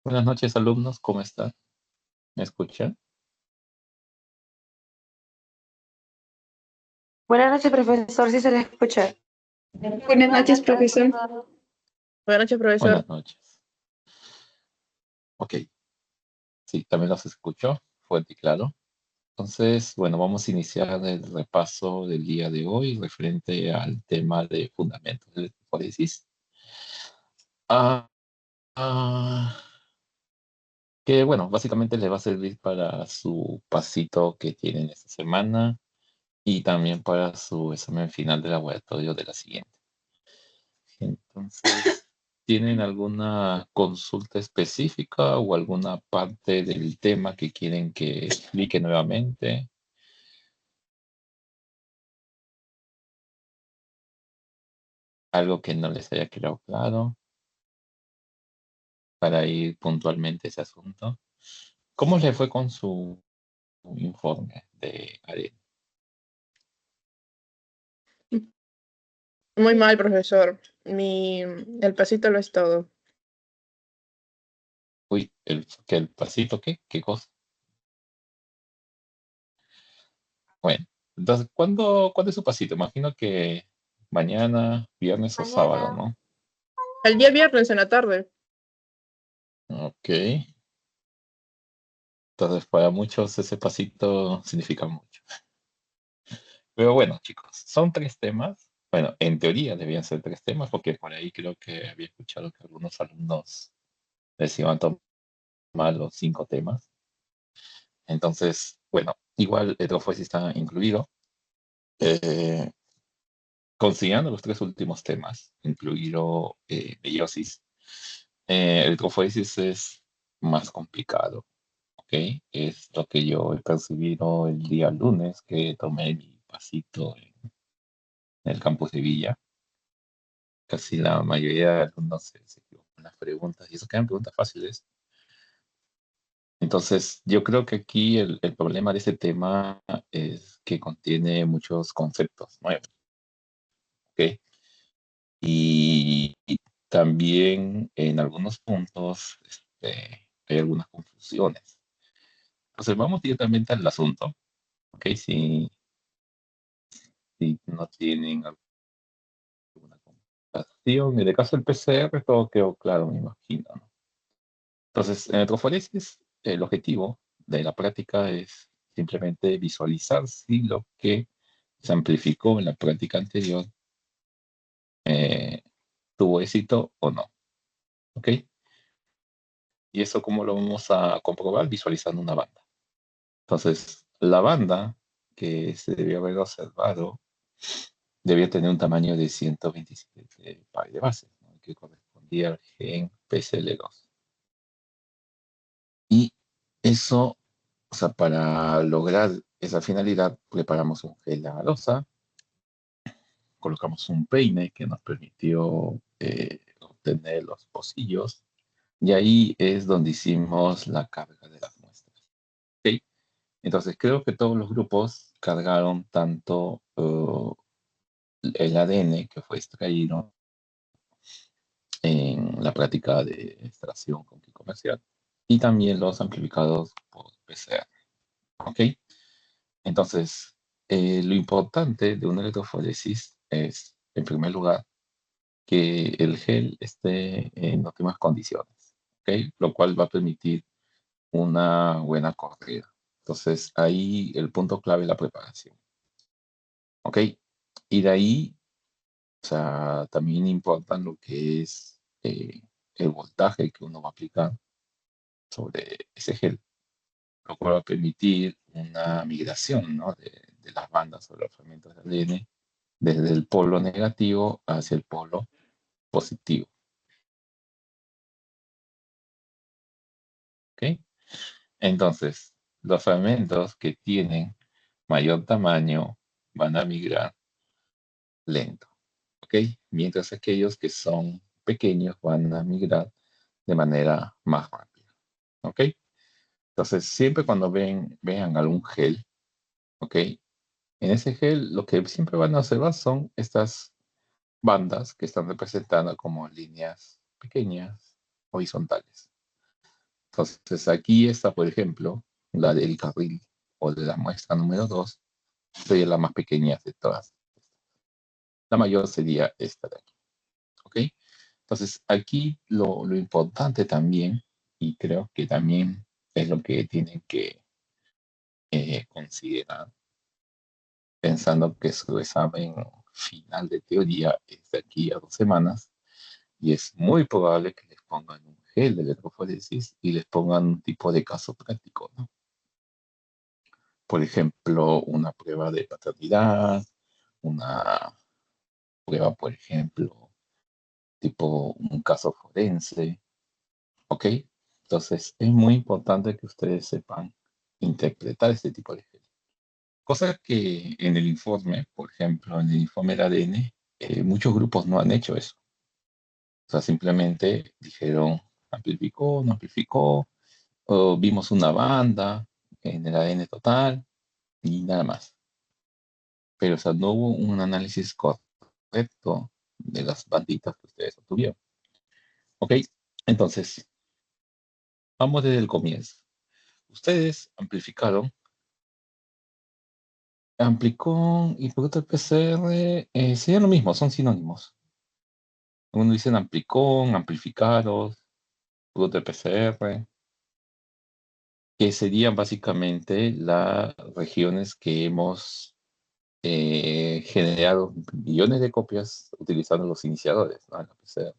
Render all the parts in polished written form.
Buenas noches, alumnos, ¿cómo están? ¿Me escuchan? Buenas noches, profesor, si se le escucha. Buenas noches, profesor. Buenas noches, profesor. Buenas noches. Ok, sí, también los escucho, fuerte y claro. Entonces, bueno, vamos a iniciar el repaso del día de hoy referente al tema de fundamentos de electroforesis. Ah, ah, que bueno, básicamente les va a servir para su pasito que tienen esta semana y también para su examen final de laboratorio de la siguiente. Entonces, ¿tienen alguna consulta específica o alguna parte del tema que quieren que explique nuevamente? Algo que no les haya quedado claro para ir puntualmente a ese asunto. ¿Cómo le fue con su informe de ADN? Muy mal, profesor. El pasito lo es todo. Uy, el pasito, ¿qué cosa? Bueno, entonces, ¿cuándo es su pasito? Imagino que mañana, viernes o sábado, Mañana. ¿no? El día viernes en la tarde. Ok. Entonces, para muchos ese pasito significa mucho. Pero bueno, chicos, son tres temas. Bueno, en teoría debían ser tres temas, porque por ahí creo que había escuchado que algunos alumnos les iban a tomar los cinco temas. Entonces, bueno, igual el Trofosis está incluido. Eh, Considerando los tres últimos temas, incluido meiosis, el Trofosis es más complicado, ¿ok? Es lo que yo he percibido el día lunes que tomé mi pasito en el campus de Villa. Casi la mayoría de alumnos se equivocan en las preguntas y eso quedan preguntas fáciles. Entonces, yo creo que aquí el problema de este tema es que contiene muchos conceptos nuevos, ¿ok? Y también en algunos puntos hay algunas confusiones. Entonces, vamos directamente al asunto, ¿ok? Si no tienen alguna complicación, en el caso del PCR, todo quedó claro, me imagino, ¿no? Entonces, en electroforesis, el objetivo de la práctica es simplemente visualizar si lo que se amplificó en la práctica anterior eh, tuvo éxito o no. ¿Ok? ¿Y eso cómo lo vamos a comprobar? Visualizando una banda. Entonces, la banda que se debió haber observado debía tener un tamaño de 127 pares de bases, ¿no? Que correspondía al gen PCL2. Y eso, o sea, para lograr esa finalidad, preparamos un gel a losa, colocamos un peine que nos permitió obtener los pocillos, y ahí es donde hicimos la carga de las muestras. ¿Ok? Entonces, creo que todos los grupos cargaron tanto el ADN que fue extraído en la práctica de extracción con kit comercial y también los amplificados por PCR. ¿Ok? Entonces, lo importante de una electroforesis es, en primer lugar, que el gel esté en óptimas condiciones, ¿ok? Lo cual va a permitir una buena corrida. Entonces, ahí el punto clave es la preparación, ¿ok? Y de ahí, o sea, también importa lo que es el voltaje que uno va a aplicar sobre ese gel, lo cual va a permitir una migración, ¿no? de las bandas sobre los fragmentos de ADN desde el polo negativo hacia el polo positivo. ¿Ok? Entonces, los fragmentos que tienen mayor tamaño van a migrar lento. ¿Ok? Mientras aquellos que son pequeños van a migrar de manera más rápida. ¿Ok? Entonces, siempre cuando vean algún gel, ¿ok? En ese gel lo que siempre van a observar son estas bandas que están representadas como líneas pequeñas horizontales. Entonces aquí está, por ejemplo, la del carril o de la muestra número 2, sería la más pequeña de todas. La mayor sería esta de aquí. ¿Ok? Entonces aquí lo importante también, y creo que también es lo que tienen que considerar, pensando que su examen final de teoría es de aquí a 2 semanas, y es muy probable que les pongan un gel de electroforesis y les pongan un tipo de caso práctico, ¿no? Por ejemplo, una prueba de paternidad, una prueba, por ejemplo, tipo un caso forense, ¿ok? Entonces, es muy importante que ustedes sepan interpretar este tipo de ejercicios. Cosa que en el informe, por ejemplo, en el informe del ADN, muchos grupos no han hecho eso. O sea, simplemente dijeron, amplificó, no amplificó, o vimos una banda en el ADN total y nada más. Pero, o sea, no hubo un análisis correcto de las banditas que ustedes obtuvieron. ¿Ok? Entonces, vamos desde el comienzo. Ustedes amplificaron. Amplicón y producto PCR serían lo mismo, son sinónimos. Uno dicen amplicón, amplificados, producto PCR, que serían básicamente las regiones que hemos generado millones de copias utilizando los iniciadores, ¿no? La PCR.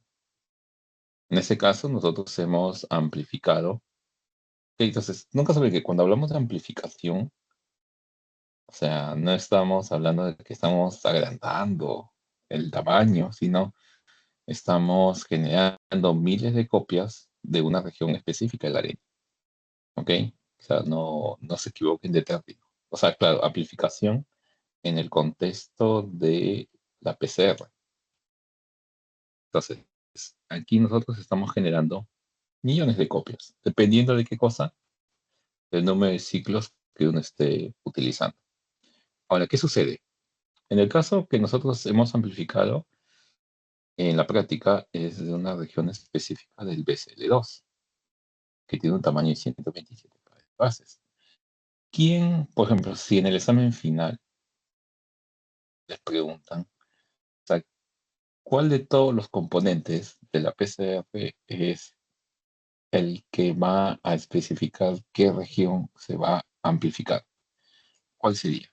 En este caso, nosotros hemos amplificado. Ok, entonces, nunca saben que cuando hablamos de amplificación, o sea, no estamos hablando de que estamos agrandando el tamaño, sino estamos generando miles de copias de una región específica del ARN. ¿Ok? O sea, no se equivoquen de término. O sea, claro, amplificación en el contexto de la PCR. Entonces, aquí nosotros estamos generando millones de copias, dependiendo de qué cosa, del número de ciclos que uno esté utilizando. Ahora, ¿qué sucede? En el caso que nosotros hemos amplificado en la práctica es de una región específica del BCL2, que tiene un tamaño de 127 bases. ¿Quién, por ejemplo, si en el examen final les preguntan, o sea, cuál de todos los componentes de la PCR es el que va a especificar qué región se va a amplificar? ¿Cuál sería?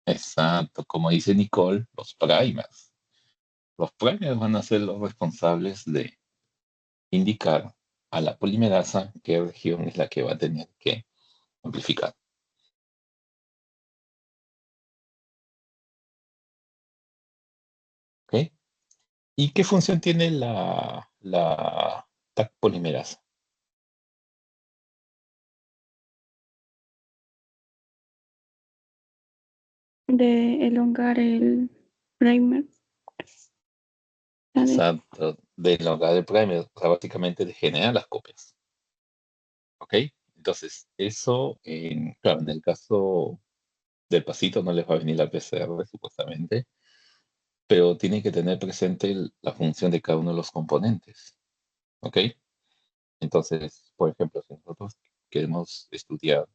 Exacto, como dice Nicole, los primers. Los primers van a ser los responsables de indicar a la polimerasa qué región es la que va a tener que amplificar. ¿Ok? ¿Y qué función tiene la TAC polimerasa? De elongar el primer. Exacto, de lograr el primer, o sea, básicamente de generar las copias. ¿Ok? Entonces, eso, claro, en el caso del pasito no les va a venir la PCR supuestamente, pero tienen que tener presente la función de cada uno de los componentes. ¿Ok? Entonces, por ejemplo, si nosotros queremos estudiar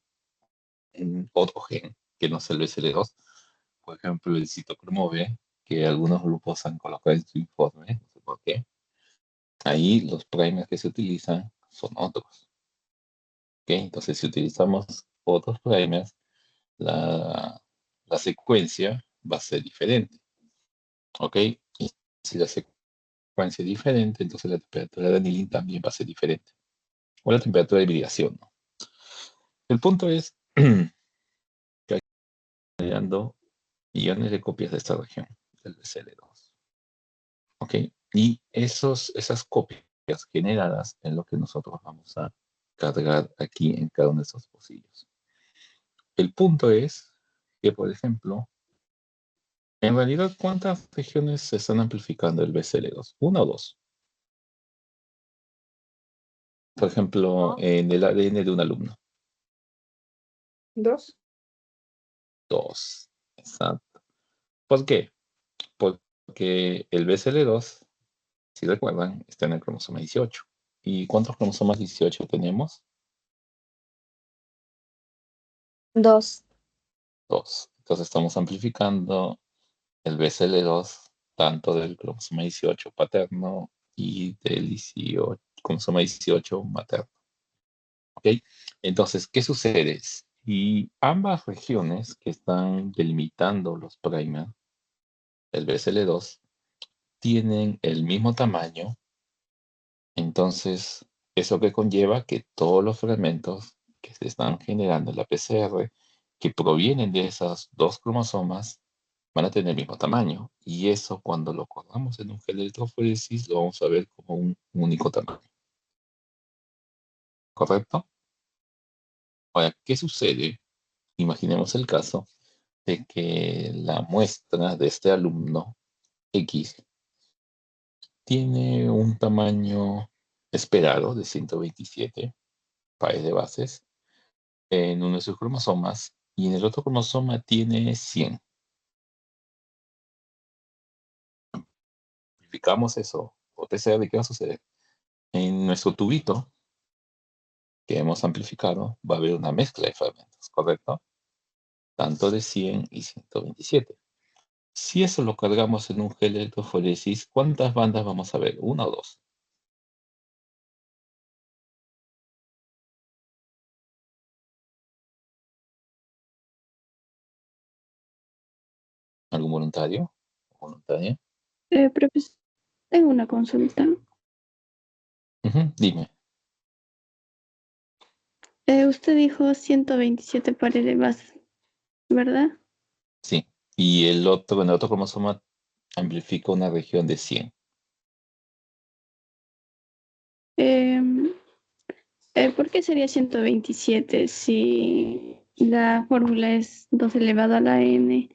en otro gen que no es el BCL2, por ejemplo, el citocromo B, que algunos grupos han colocado en su informe, no sé por qué, ahí los primers que se utilizan son otros. ¿Ok? Entonces, si utilizamos otros primers, la, la secuencia va a ser diferente. ¿Ok? Y si la secuencia es diferente, entonces la temperatura de anilín también va a ser diferente. O la temperatura de hibridación, ¿no? El punto es que aquí estamos generando millones de copias de esta región, del BCL2. ¿Ok? Y esas copias generadas es lo que nosotros vamos a cargar aquí en cada uno de esos pocillos. El punto es que, por ejemplo, en realidad, ¿cuántas regiones se están amplificando el BCL2? ¿Una o dos? Por ejemplo, en el ADN de un alumno. 2. 2. Exacto. ¿Por qué? Porque el BCL2, si recuerdan, está en el cromosoma 18. ¿Y cuántos cromosomas 18 tenemos? 2. 2. Entonces estamos amplificando el BCL2 tanto del cromosoma 18 paterno y del 18, cromosoma 18 materno. ¿Ok? Entonces, ¿qué sucede? Si ambas regiones que están delimitando los primers, el BCL2, tienen el mismo tamaño, entonces eso que conlleva que todos los fragmentos que se están generando en la PCR, que provienen de esas dos cromosomas, van a tener el mismo tamaño. Y eso cuando lo cortamos en un gel de electroforesis lo vamos a ver como un único tamaño. ¿Correcto? Ahora, ¿qué sucede? Imaginemos el caso de que la muestra de este alumno X tiene un tamaño esperado de 127 pares de bases en uno de sus cromosomas y en el otro cromosoma tiene 100. Verificamos eso, o TCA, ¿de qué va a suceder? En nuestro tubito que hemos amplificado va a haber una mezcla de fragmentos, ¿correcto? Tanto de 100 y 127. Si eso lo cargamos en un gel de electroforesis, ¿cuántas bandas vamos a ver? ¿Una o dos? ¿Algún voluntario? ¿Voluntaria? Profesor, tengo una consulta. Dime. Usted dijo 127 pares de bases, ¿verdad? Sí. Y el otro, en el otro cromosoma amplifica una región de 100. Em, ¿Por qué sería 127 si la fórmula es 2 elevado a la n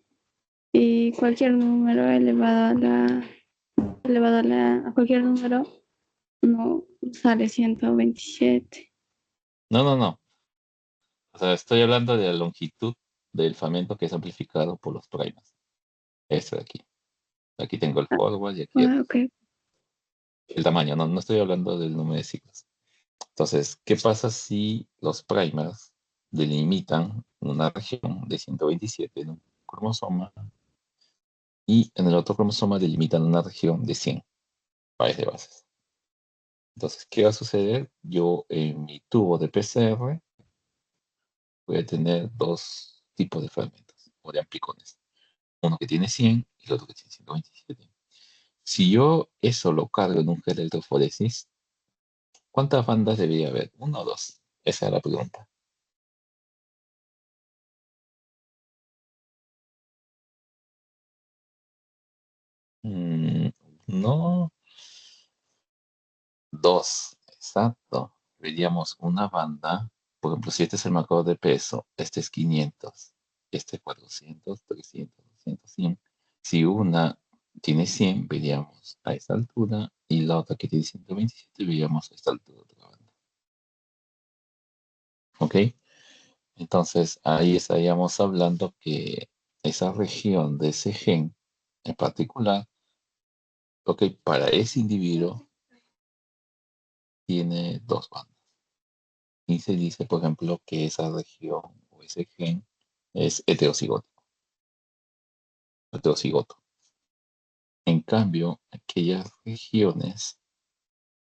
y cualquier número a cualquier número no sale 127? No, no, no. O sea, estoy hablando de la longitud del fragmento que es amplificado por los primers. Este de aquí. Aquí tengo el forward y aquí Ah, ok. el tamaño. No, no estoy hablando del número de ciclos. Entonces, ¿qué pasa si los primers delimitan una región de 127 en un cromosoma y en el otro cromosoma delimitan una región de 100 pares de bases? Entonces, ¿qué va a suceder? Yo en mi tubo de PCR voy a tener dos tipos de fragmentos o de amplicones. Uno que tiene 100 y el otro que tiene 127. Si yo eso lo cargo en un gel de electroforesis, ¿cuántas bandas debería haber? ¿Uno o dos? Esa es la pregunta. Mm, no, dos, exacto. Veríamos una banda, por ejemplo, si este es el marcador de peso, este es 500, este es 400, 300, 200, 100. Si una tiene 100, veríamos a esta altura, y la otra que tiene 127, veríamos a esta altura otra banda. ¿Ok? Entonces, ahí estaríamos hablando que esa región de ese gen en particular, ok, para ese individuo tiene dos bandas. Y se dice, por ejemplo, que esa región o ese gen es heterocigoto. En cambio, aquellas regiones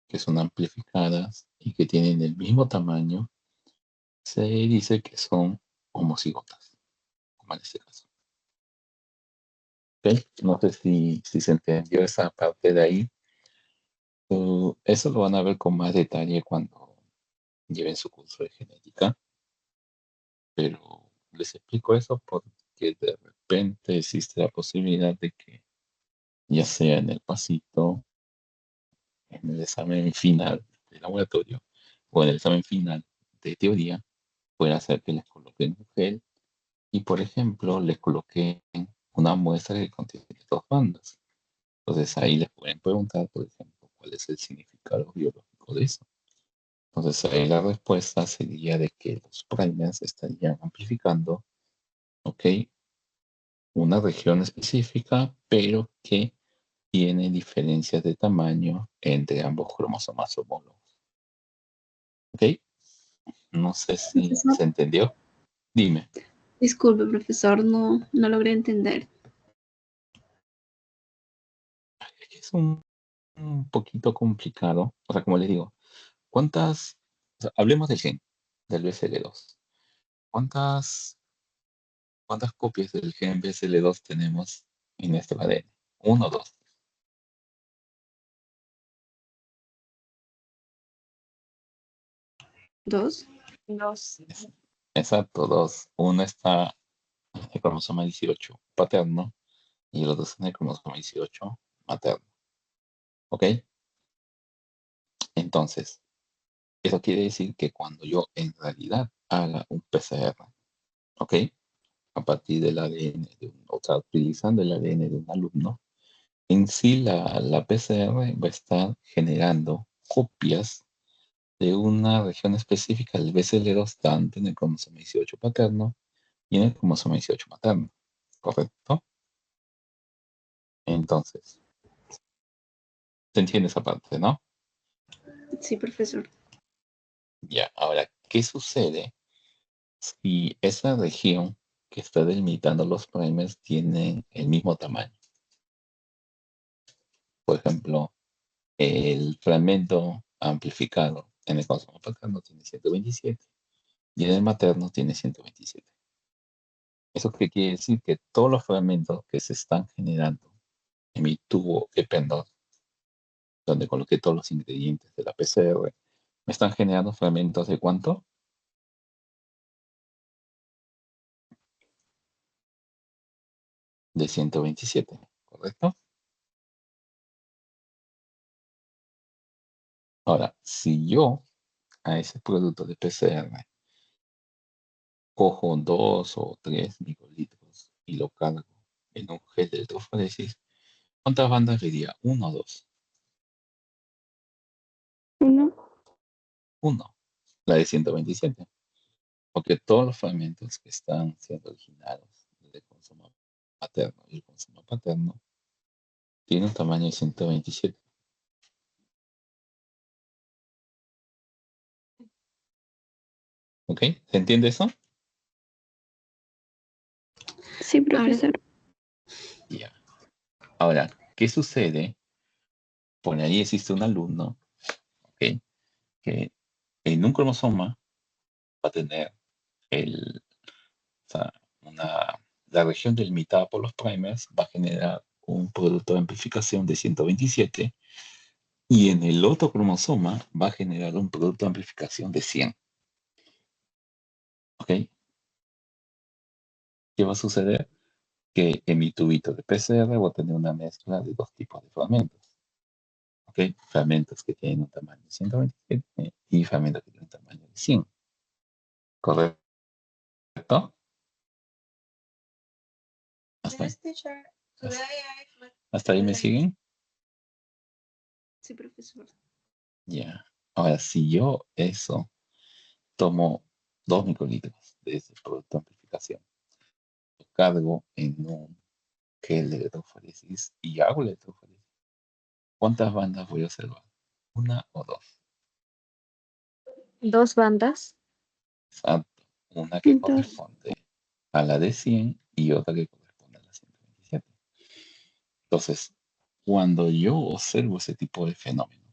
que son amplificadas y que tienen el mismo tamaño, se dice que son homocigotas, como en este caso. ¿Ok? No sé si se entendió esa parte de ahí. Eso lo van a ver con más detalle cuando lleven su curso de genética, pero les explico eso porque de repente existe la posibilidad de que ya sea en el pasito, en el examen final de laboratorio o en el examen final de teoría, puede hacer que les coloquen un gel y, por ejemplo, les coloquen una muestra que contiene dos bandas. Entonces ahí les pueden preguntar, por ejemplo, cuál es el significado biológico de eso. Entonces ahí la respuesta sería de que los primers estarían amplificando, ¿ok? Una región específica, pero que tiene diferencias de tamaño entre ambos cromosomas homólogos. ¿Ok? No sé si Profesor, se entendió. Dime. disculpe, profesor, no logré entender. Es un poquito complicado. O sea, como les digo, ¿cuántas? O sea, hablemos del gen, del BCL2. ¿Cuántas, cuántas copias del gen BCL2 tenemos en nuestro ADN? ¿Uno o dos? ¿Dos? Dos. Exacto, dos. Uno está en el cromosoma 18 paterno y el otro está en el cromosoma 18 materno. ¿Ok? Entonces, eso quiere decir que cuando yo en realidad haga un PCR, ¿ok? A partir del ADN o sea, utilizando el ADN de un alumno, en sí la PCR va a estar generando copias de una región específica del BCL2 tanto en el cromosoma 18 paterno y en el cromosoma 18 materno, ¿correcto? Entonces, ¿se entiende esa parte, no? Sí, profesor. Ya, ahora, ¿qué sucede si esa región que está delimitando los primers tiene el mismo tamaño? Por ejemplo, el fragmento amplificado en el cromosoma paterno tiene 127 y en el materno tiene 127. ¿Eso qué quiere decir? Que todos los fragmentos que se están generando en mi tubo Eppendorf, donde coloqué todos los ingredientes de la PCR, me están generando fragmentos de ¿cuánto? De 127, ¿correcto? Ahora, si yo a ese producto de PCR cojo 2 o 3 microlitros y lo cargo en un gel de electroforesis, ¿cuántas bandas le diría? ¿Uno o dos? Uno. Uno, la de 127. Porque todos los fragmentos que están siendo originados del consumo materno y el consumo paterno tienen un tamaño de 127. ¿Ok? ¿Se entiende eso? Sí, Ahora, profesor. Ya. Ahora, ¿qué sucede? Por ahí existe un alumno, ¿ok? Que en un cromosoma va a tener el, o sea, la región delimitada por los primers va a generar un producto de amplificación de 127 y en el otro cromosoma va a generar un producto de amplificación de 100. ¿Ok? ¿Qué va a suceder? Que en mi tubito de PCR voy a tener una mezcla de dos tipos de fragmentos. ¿Ok? Fragmentos que tienen un tamaño de 127 y fragmentos que tienen un tamaño de 100. ¿Correcto? ¿Hasta, hasta ahí me siguen? Sí, profesor. Ya. Ahora, si yo eso tomo 2 microlitros de ese producto de amplificación, lo cargo en un gel de electroforesis y hago electroforesis, ¿cuántas bandas voy a observar? ¿Una o dos? dos bandas. Exacto. Una que Dos. corresponde a la de 100 y otra que corresponde a la 127. Entonces, cuando yo observo ese tipo de fenómeno,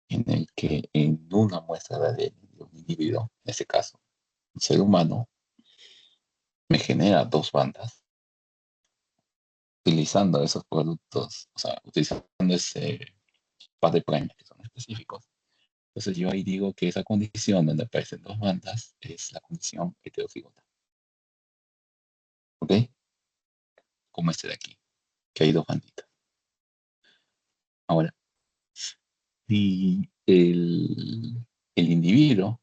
en el que en una muestra de ADN de un individuo, en ese caso, un ser humano, me genera dos bandas, utilizando esos productos, o sea, utilizando ese par de primes que son específicos. Entonces yo ahí digo que esa condición donde aparecen dos bandas es la condición heterocigota. ¿Ok? Como este de aquí, que hay dos banditas. Ahora, si el individuo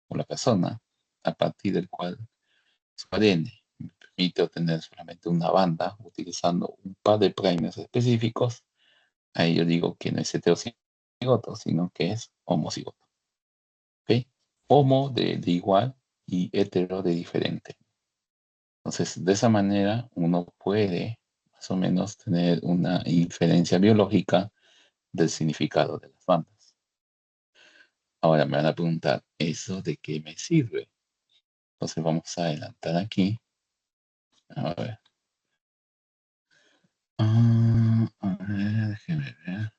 o la persona a partir del cual su ADN me permite obtener solamente una banda utilizando un par de primers específicos, ahí yo digo que no es heterocigoto, sino que es homocigoto. ¿Ok? Homo de igual y hetero de diferente. Entonces, de esa manera uno puede más o menos tener una inferencia biológica del significado de las bandas. Ahora me van a preguntar, ¿eso de qué me sirve? Entonces vamos a adelantar aquí. A ver. A ver, déjeme ver.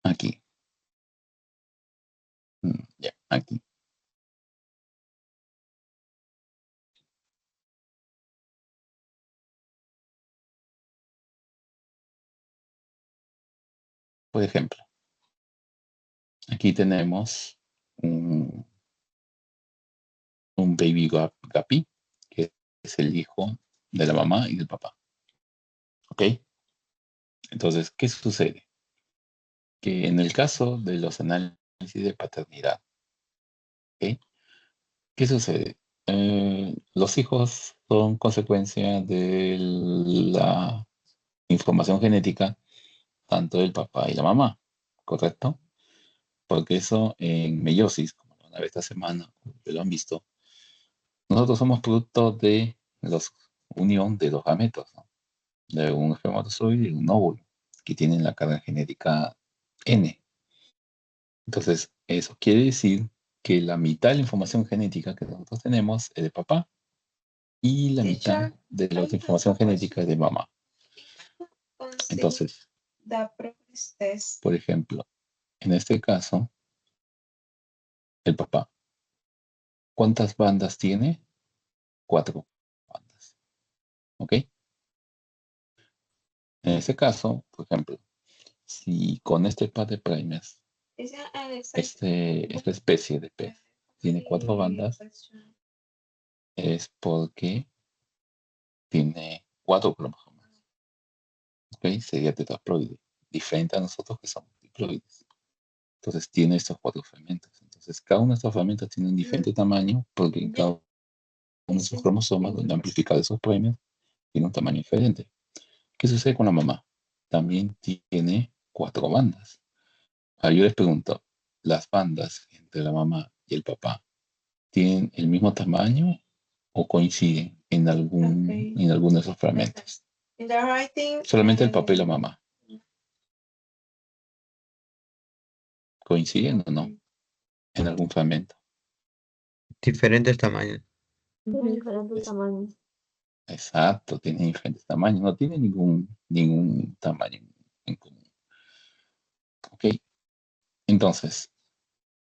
Aquí. Ya, aquí. Por ejemplo, aquí tenemos un baby guppy, que es el hijo de la mamá y del papá. ¿Ok? Entonces, ¿qué sucede? Que en el caso de los análisis de paternidad, ¿ok? ¿Qué sucede? Los hijos son consecuencia de la información genética tanto del papá y la mamá, ¿correcto? Porque eso en meiosis, como lo van a ver esta semana, que lo han visto, nosotros somos producto de la unión de dos gametos, ¿no? De un espermatozoide y un óvulo, que tienen la carga genética N. Entonces, eso quiere decir que la mitad de la información genética que nosotros tenemos es de papá y la mitad de la otra información genética es de mamá. Entonces, por ejemplo, en este caso, el papá, ¿cuántas bandas tiene? 4 bandas. ¿Ok? En ese caso, por ejemplo, si con este par de primers, esta especie de pez tiene 4 bandas, es porque tiene 4 cromosomas. ¿Ok? Sería tetraploide, diferente a nosotros que somos diploides. Entonces tiene estos 4 fragmentos. Entonces cada uno de estos fragmentos tiene un diferente tamaño porque en cada uno de esos cromosomas, donde amplificado esos primers, tiene un tamaño diferente. ¿Qué sucede con la mamá? También tiene 4 bandas. Ahora yo les pregunto, ¿las bandas entre la mamá y el papá tienen el mismo tamaño o coinciden en alguno de esos fragmentos? Solamente el papá y la mamá. ¿Coinciden o no en algún fragmento? Diferentes tamaños. Diferentes tamaños. Exacto, tienen diferentes tamaños, no tienen ningún tamaño en común. ¿Ok? Entonces,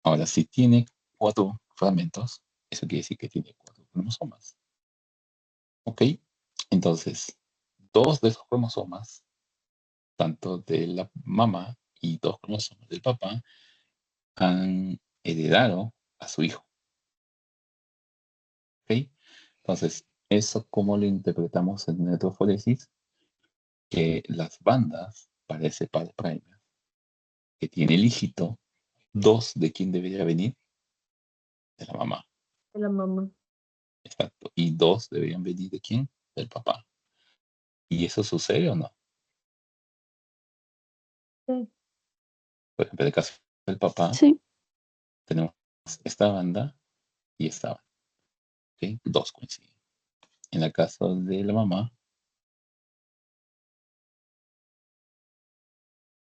ahora, si tiene 4 fragmentos, eso quiere decir que tiene 4 cromosomas. ¿Ok? Entonces, 2 de esos cromosomas, tanto de la mamá y 2 cromosomas del papá, han heredado a su hijo. ¿Ok? Entonces, ¿eso cómo lo interpretamos en neutróforesis? Que las bandas para ese par primer que tiene el hijito, 2 de quién debería venir, de la mamá. De la mamá. Exacto. Y 2 deberían venir de quién, del papá. ¿Y eso sucede o no? Sí. Por ejemplo, en el caso del papá, Sí, tenemos esta banda y esta banda. ¿Ok? 2 coinciden. En el caso de la mamá,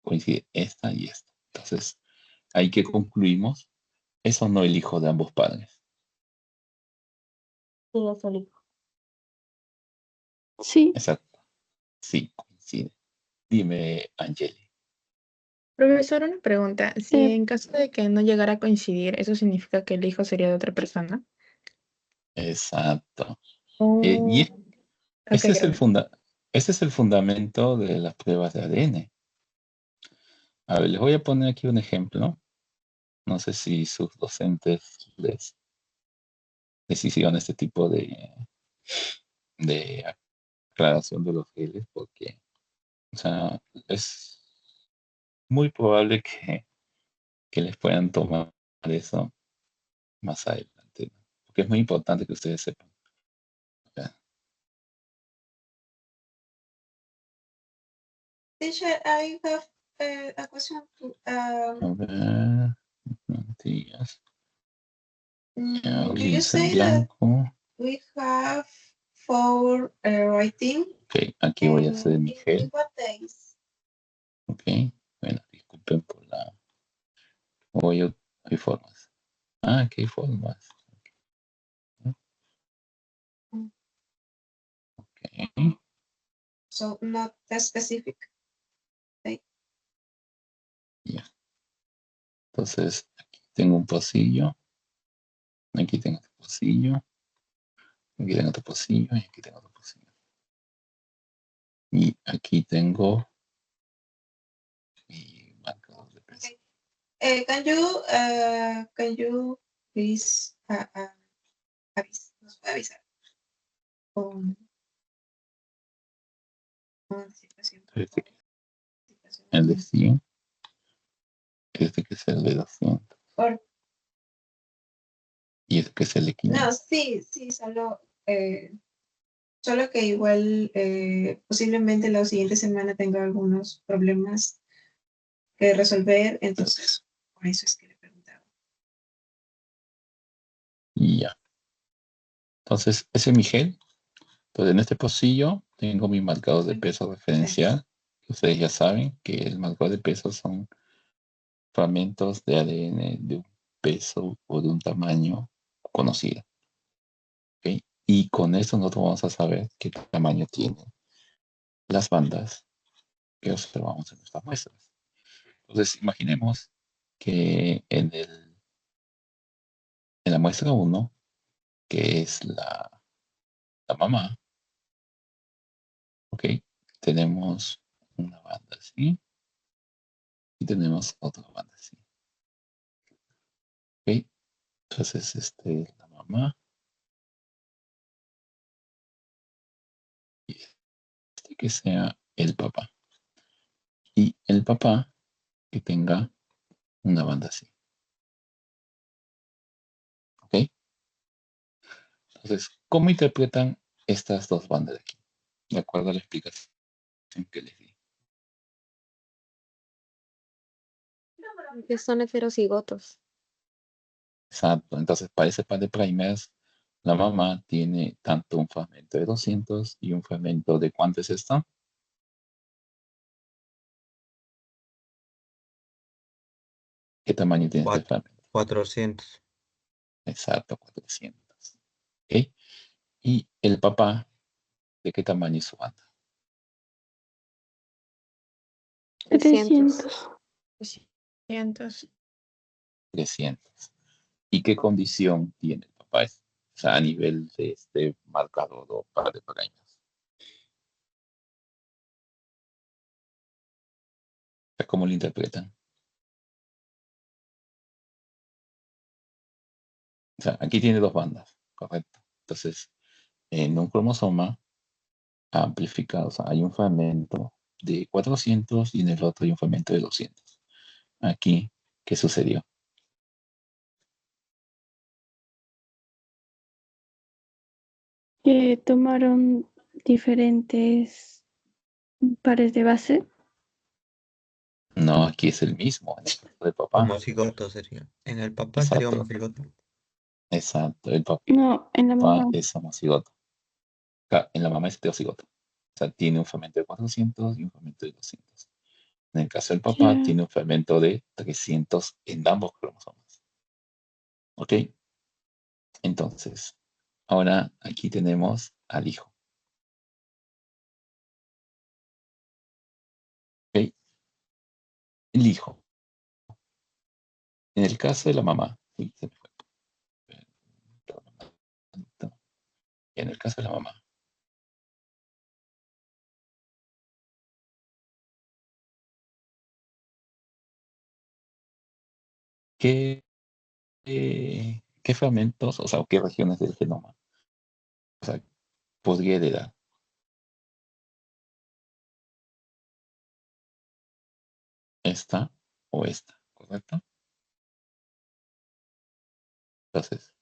coincide esta y esta. Entonces, ahí que concluimos, eso no el hijo de ambos padres. Sí, es el hijo. sí. Exacto. Sí, coincide. Dime, Angeli. Profesor, una pregunta. Si Eh, en caso de que no llegara a coincidir, ¿eso significa que el hijo sería de otra persona? Exacto. Y Oh, ok, este es gracias. este es el fundamento de las pruebas de ADN. A ver, les voy a poner aquí un ejemplo. No sé si sus docentes les hicieron este tipo de aclaración de los geles, porque, o sea, es muy probable que les puedan tomar eso más adelante, ¿no? Porque es muy importante que ustedes sepan. Ya. Teacher, I have a question. A ver. días. Do you Lienzo en say that blanco. we have for writing? Ok, aquí voy a hacer mi gel. In what days? Ok, bueno, disculpen por la... Hay formas. Aquí hay formas. Ok, So not that specific. ya. Entonces, aquí tengo un pocillo. Aquí tengo otro pocillo. Aquí tengo otro pocillo y aquí tengo otro pocillo. Y aquí tengo mi marcador de peso. Okay. Can you please nos puede avisar con anticipación? Este que es el de 100. Este que es el de 200. Y este que es el de 500. No, sí, solo que igual posiblemente la siguiente semana tenga algunos problemas que resolver, entonces por eso es que le preguntaba. Y ya. Entonces, ese es mi gel. Entonces, en este pocillo tengo mi marcador de peso referencial. Ustedes ya saben que el marcador de peso son fragmentos de ADN de un peso o de un tamaño conocido. ¿Ok? Y con eso nosotros vamos a saber qué tamaño tienen las bandas que observamos en nuestras muestras. Entonces, imaginemos que en la muestra 1, que es la mamá, ¿ok? Tenemos una banda así y tenemos otra banda así. ¿Ok? Entonces, la mamá y que sea el papá. Y el papá que tenga una banda así. ¿Ok? Entonces, ¿cómo interpretan estas dos bandas de aquí? De acuerdo a la explicación que les di. Que son heterocigotos. Exacto. Entonces, para ese par de primers, la mamá tiene tanto un fragmento de 200 y un fragmento de ¿cuánto es esto? ¿Qué tamaño tiene este fragmento? 400. Exacto, 400. ¿Ok? Y el papá, ¿de qué tamaño es su banda? 300. 300. 300. ¿Y qué condición tiene el papá? O sea, a nivel de este marcador o par de primers. ¿Cómo lo interpretan? O sea, aquí tiene dos bandas, correcto. Entonces, en un cromosoma amplificado, o sea, hay un fragmento de 400 y en el otro hay un fragmento de 200. Aquí, ¿qué sucedió? Que tomaron diferentes pares de base. No, aquí es el mismo, en el caso del papá. Homocigoto sería. En el papá sería Exacto, homocigoto. exacto. El papá No, en la mamá. es homocigoto. En la mamá es heterocigoto. O sea, tiene un fragmento de 400 y un fragmento de 200. En el caso del papá, Ya. tiene un fragmento de 300 en ambos cromosomas. ¿Ok? Entonces, ahora aquí tenemos al hijo. ¿Ok? El hijo. En el caso de la mamá, uy, se me fue. En el caso de la mamá, ¿qué fragmentos, o sea, qué regiones del genoma, o sea, podría heredar? ¿Esta o esta? ¿Correcto? Entonces,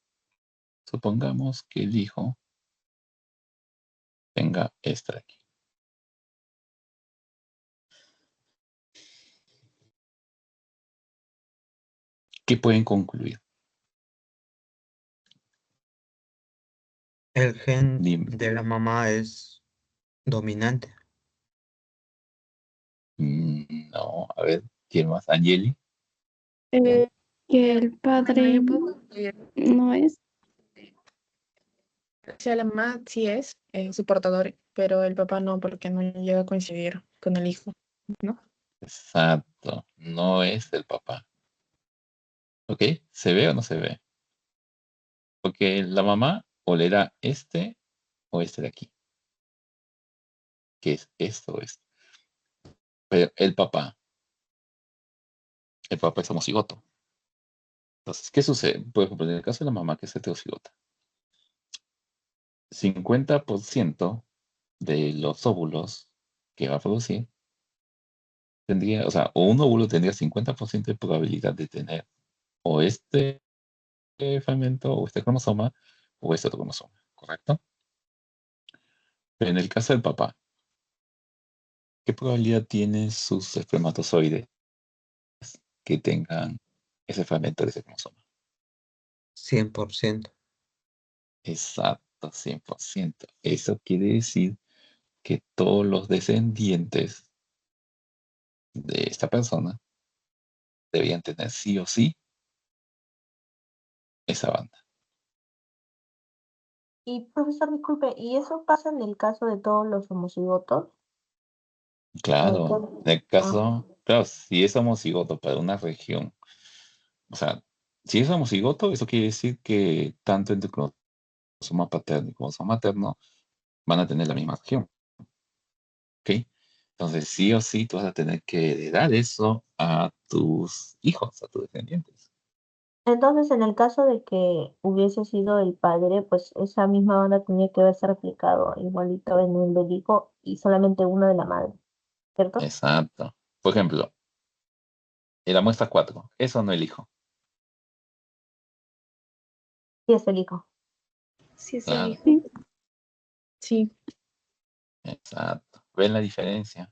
supongamos que el hijo tenga esta de aquí. ¿Qué pueden concluir? El gen Dime. de la mamá es dominante. No, a ver, ¿quién más? Angeli. Que el Bueno, padre yo puedo concluir. no es. O sea, la mamá sí es su portador, pero el papá no, porque no llega a coincidir con el hijo, ¿no? Exacto, no es el papá. ¿Ok? ¿Se ve o no se ve? Porque la mamá o le da este o este de aquí, que es esto o esto. Pero el papá es homocigoto. Entonces, ¿qué sucede? Por ejemplo, en el caso de la mamá que es heterocigota, 50% de los óvulos que va a producir tendría, o sea, o un óvulo tendría 50% de probabilidad de tener o este fragmento o este cromosoma o este otro cromosoma, ¿correcto? Pero en el caso del papá, ¿qué probabilidad tienen sus espermatozoides que tengan ese fragmento de ese cromosoma? 100%. Exacto, 100%. Eso quiere decir que todos los descendientes de esta persona debían tener sí o sí esa banda. Y profesor, disculpe, ¿y eso pasa en el caso de todos los homocigotos? Claro, en el Ah, caso, claro, si es homocigoto para una región, o sea, si es homocigoto, eso quiere decir que tanto entre cromosoma paterno y cromosoma materno van a tener la misma región, ¿ok? Entonces, sí o sí, tú vas a tener que heredar eso a tus hijos, a tus descendientes. entonces, en el caso de que hubiese sido el padre, pues esa misma banda tenía que haberse replicado igualito en el del hijo y solamente uno de la madre, ¿cierto? Exacto. Por ejemplo, en la muestra 4, eso no elijo. Sí, es el hijo. Sí, es el Claro, hijo. Sí. Sí. exacto. ¿Ven la diferencia?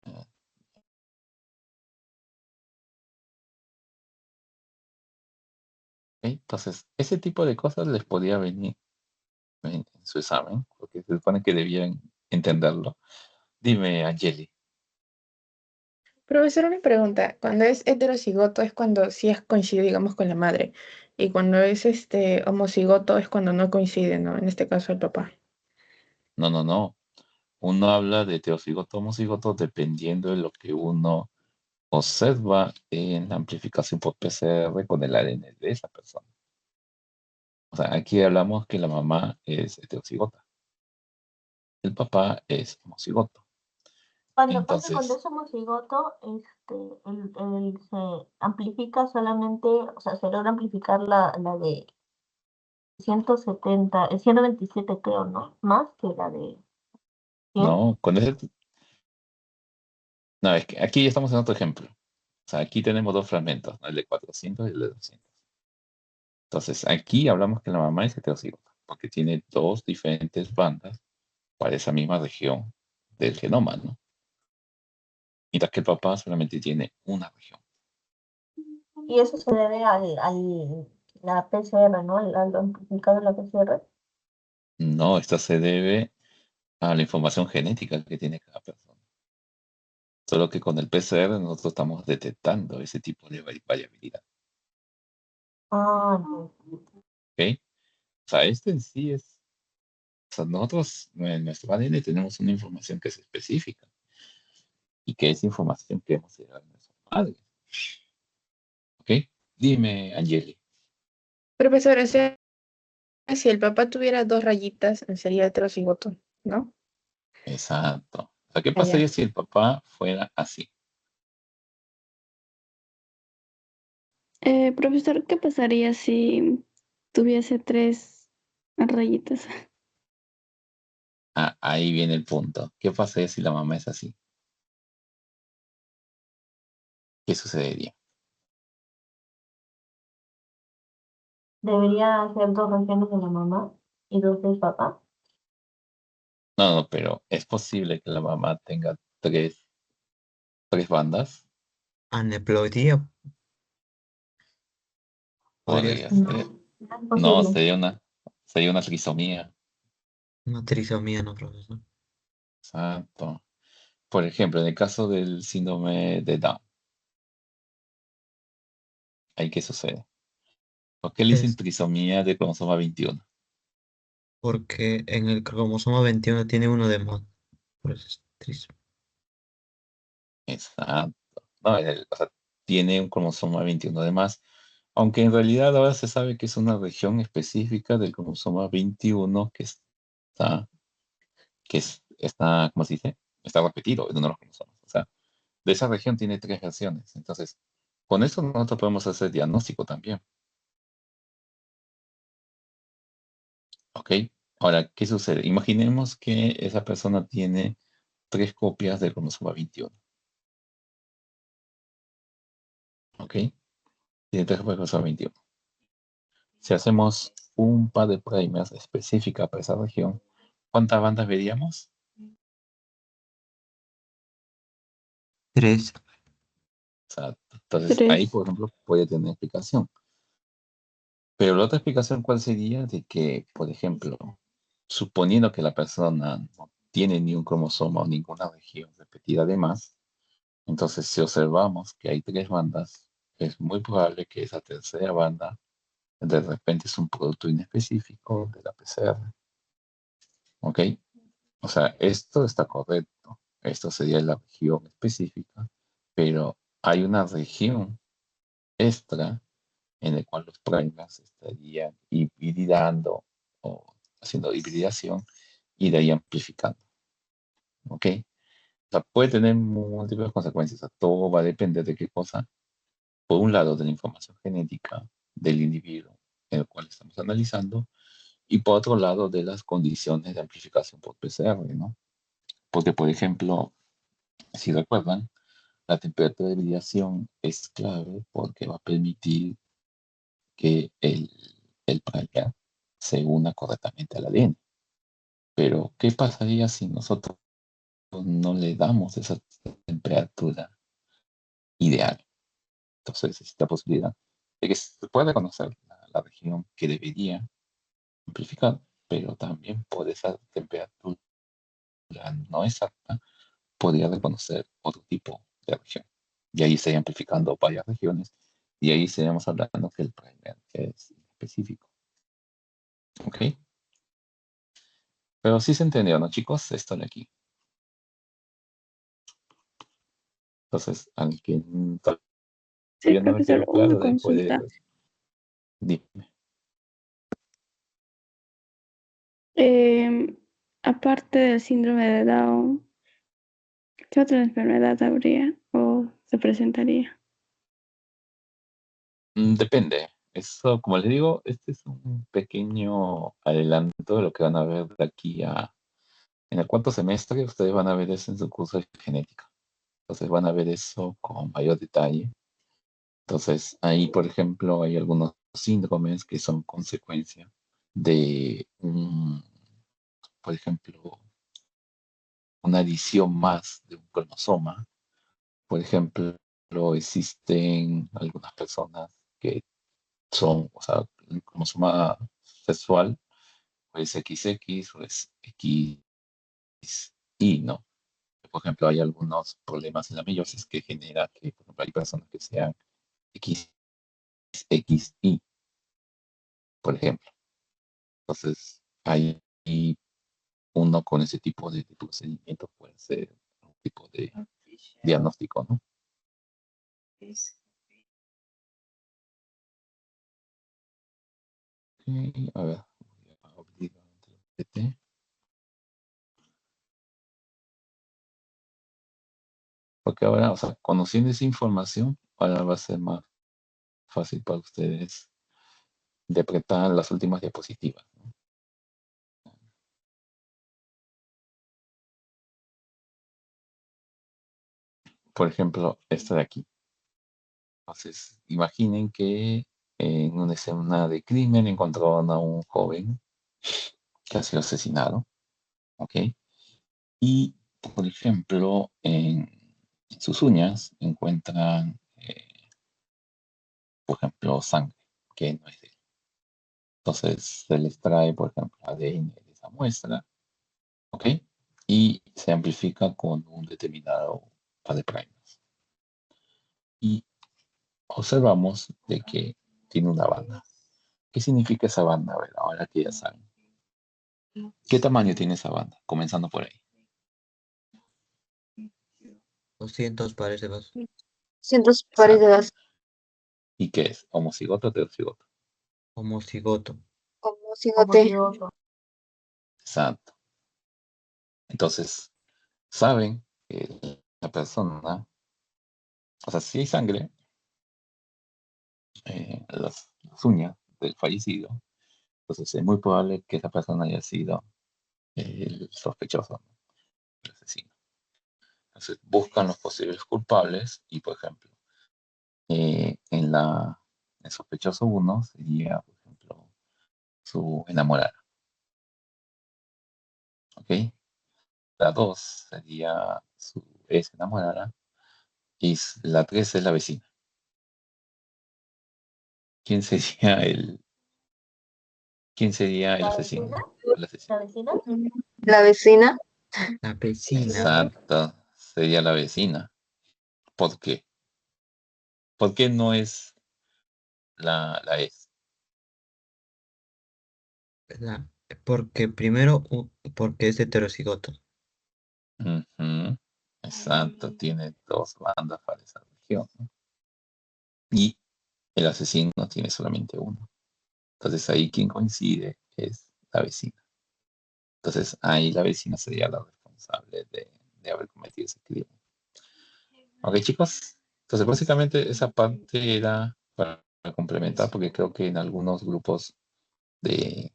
¿Ok? Entonces, ese tipo de cosas les podía venir en su examen, porque se supone que debían entenderlo. Dime, Angeli. Profesor, una pregunta. Cuando es heterocigoto es cuando sí coincide, digamos, con la madre. Y cuando es homocigoto es cuando no coincide, ¿no? En este caso el papá. No, no, no. Uno habla de teocigoto, homocigoto, dependiendo de lo que uno observa en la amplificación por PCR con el ADN de esa persona. O sea, aquí hablamos que la mamá es heterocigota, el papá es homocigoto. Cuando Entonces, es homocigoto, se amplifica solamente, o sea, se logra amplificar la de 170, 127 creo, ¿no? Más que la de 100. no, con ese, no, es que aquí ya estamos en otro ejemplo. O sea, aquí tenemos dos fragmentos, ¿no? El de 400 y el de 200. Entonces, aquí hablamos que la mamá es heterocigota, porque tiene dos diferentes bandas para esa misma región del genoma, ¿no? Mientras que el papá solamente tiene una región. Y eso se debe la PCR, ¿no? Al amplificado de la PCR. No, esto se debe a la información genética que tiene cada persona. Solo que con el PCR nosotros estamos detectando ese tipo de variabilidad. Ah, no. ¿Ok? O sea, este en sí es. O sea, nosotros en nuestro ADN tenemos una información que es específica y que es información que hemos heredado de nuestros padres. ¿Ok? Dime, Angeli. Profesor, o sea, si el papá tuviera dos rayitas, sería heterocigoto, ¿no? Exacto. O sea, ¿qué Allá. pasaría si el papá fuera así? Profesor, ¿qué pasaría si tuviese 3 rayitas? Ah, ahí viene el punto. ¿Qué pasaría si la mamá es así? ¿Qué sucedería? Debería ser dos regiones de la mamá. y dos del papá. No, pero es posible que la mamá tenga tres bandas. Aneploidía podría Podría ser No, ser. no es No, posible. sería una trisomía. una trisomía, ¿no, profesor? Exacto. Por ejemplo, en el caso del síndrome de Down, ¿ahí qué sucede? ¿Por qué le dicen Es trisomía de cromosoma 21? porque en el cromosoma 21 tiene uno de más. Por eso es Exacto. No, o sea, tiene un cromosoma 21 de más, aunque en realidad ahora se sabe que es una región específica del cromosoma 21 está, está, ¿cómo se dice? Está repetido en uno de los cromosomas. O sea, de esa región tiene tres versiones. Entonces, con eso nosotros podemos hacer diagnóstico también. ¿Ok? Ahora, ¿qué sucede? Imaginemos que esa persona tiene tres copias del cromosoma 21. ¿Ok? Tiene tres copias del cromosoma 21. Si hacemos un par de primers específica para esa región, ¿cuántas bandas veríamos? tres. Exacto. Entonces, ahí, por Tres. ejemplo, puede tener explicación. Pero la otra explicación, ¿cuál sería? De que, por ejemplo, suponiendo que la persona no tiene ni un cromosoma o ninguna región repetida de más, entonces si observamos que hay tres bandas, es muy probable que esa tercera banda de repente es un producto inespecífico de la PCR. ¿Ok? O sea, esto está correcto. Esto sería la región específica, pero hay una región extra en la cual los primers estarían hibridando o haciendo hibridación y de ahí amplificando. ¿Ok? O sea, puede tener múltiples consecuencias. O sea, todo va a depender de qué cosa. Por un lado, de la información genética del individuo en el cual estamos analizando, y por otro lado, de las condiciones de amplificación por PCR, ¿no? Porque, por ejemplo, si recuerdan, la temperatura de hibridación es clave porque va a permitir que el primer se una correctamente al ADN. Pero, ¿qué pasaría si nosotros no le damos esa temperatura ideal? Entonces, existe la posibilidad de que se pueda reconocer la región que debería amplificar, pero también por esa temperatura no exacta, podría reconocer otro tipo de región. Y ahí estaría amplificando varias regiones, y ahí estaríamos hablando que el primer es específico. ¿Ok? Pero sí se entendió, ¿no, chicos? Esto de aquí. Entonces, al que Sí, todavía no le profesor, quedó una claro, de ahí puede, consulta. pues, dime. Em, Aparte del síndrome de Down, ¿qué otra enfermedad habría o se presentaría? Depende. Eso, como les digo, este es un pequeño adelanto de lo que van a ver de aquí a... En el cuarto semestre, ustedes van a ver eso en su curso de genética. Entonces van a ver eso con mayor detalle. Entonces, ahí, por ejemplo, hay algunos síndromes que son consecuencia de por ejemplo, una adición más de un cromosoma. Por ejemplo, existen algunas personas que son, o sea, el cromosoma sexual, o es XX o es XY, ¿no? Por ejemplo, hay algunos problemas en la meiosis que genera que, por ejemplo, hay personas que sean XXY, por ejemplo. Entonces, hay uno con ese tipo de procedimiento puede ser un tipo de diagnóstico, ¿no? Ok, a ver, voy a abrir el PT. Porque ahora, o sea, conociendo esa información, ahora va a ser más fácil para ustedes interpretar las últimas diapositivas, ¿no? Por ejemplo, esta de aquí. Entonces, imaginen que en una escena de crimen encontraron a un joven que ha sido asesinado, ¿ok? Y, por ejemplo, en sus uñas encuentran, por ejemplo, sangre, que no es de él. Entonces se les trae, por ejemplo, ADN de esa muestra, ¿ok? Y se amplifica con un determinado par de primers. Y observamos de que tiene una banda. ¿Qué significa esa banda? A ver, ahora que ya saben. ¿Qué tamaño tiene esa banda? Comenzando por ahí. 200 pares de vasos. Cientos pares de Exacto. gas ¿Y qué es? ¿Homocigoto o heterocigoto? Homocigoto. como Como cigote. cigoto. Exacto. Entonces, saben que la persona, o sea, si hay sangre, las uñas del fallecido, entonces es muy probable que esa persona haya sido el sospechoso, ¿no? El asesino. Entonces, buscan los posibles culpables y, por ejemplo, el sospechoso uno sería, por ejemplo, su enamorada, ¿ok? La 2 sería su ex enamorada y la 3 es la vecina. ¿Quién sería el ¿La asesino? vecina? El asesino. ¿La vecina? La vecina, La vecina. Exacto, sería la vecina. ¿Por qué? ¿Por qué no es la ex? La- porque primero, porque es heterocigoto. Ujú, exacto, tiene dos bandas para esa región, ¿no? Y el asesino tiene solamente uno. Entonces ahí quien coincide es la vecina. Entonces ahí la vecina sería la responsable de haber cometido ese crimen. Ok, chicos. Entonces básicamente esa parte era para complementar porque creo que en algunos grupos de,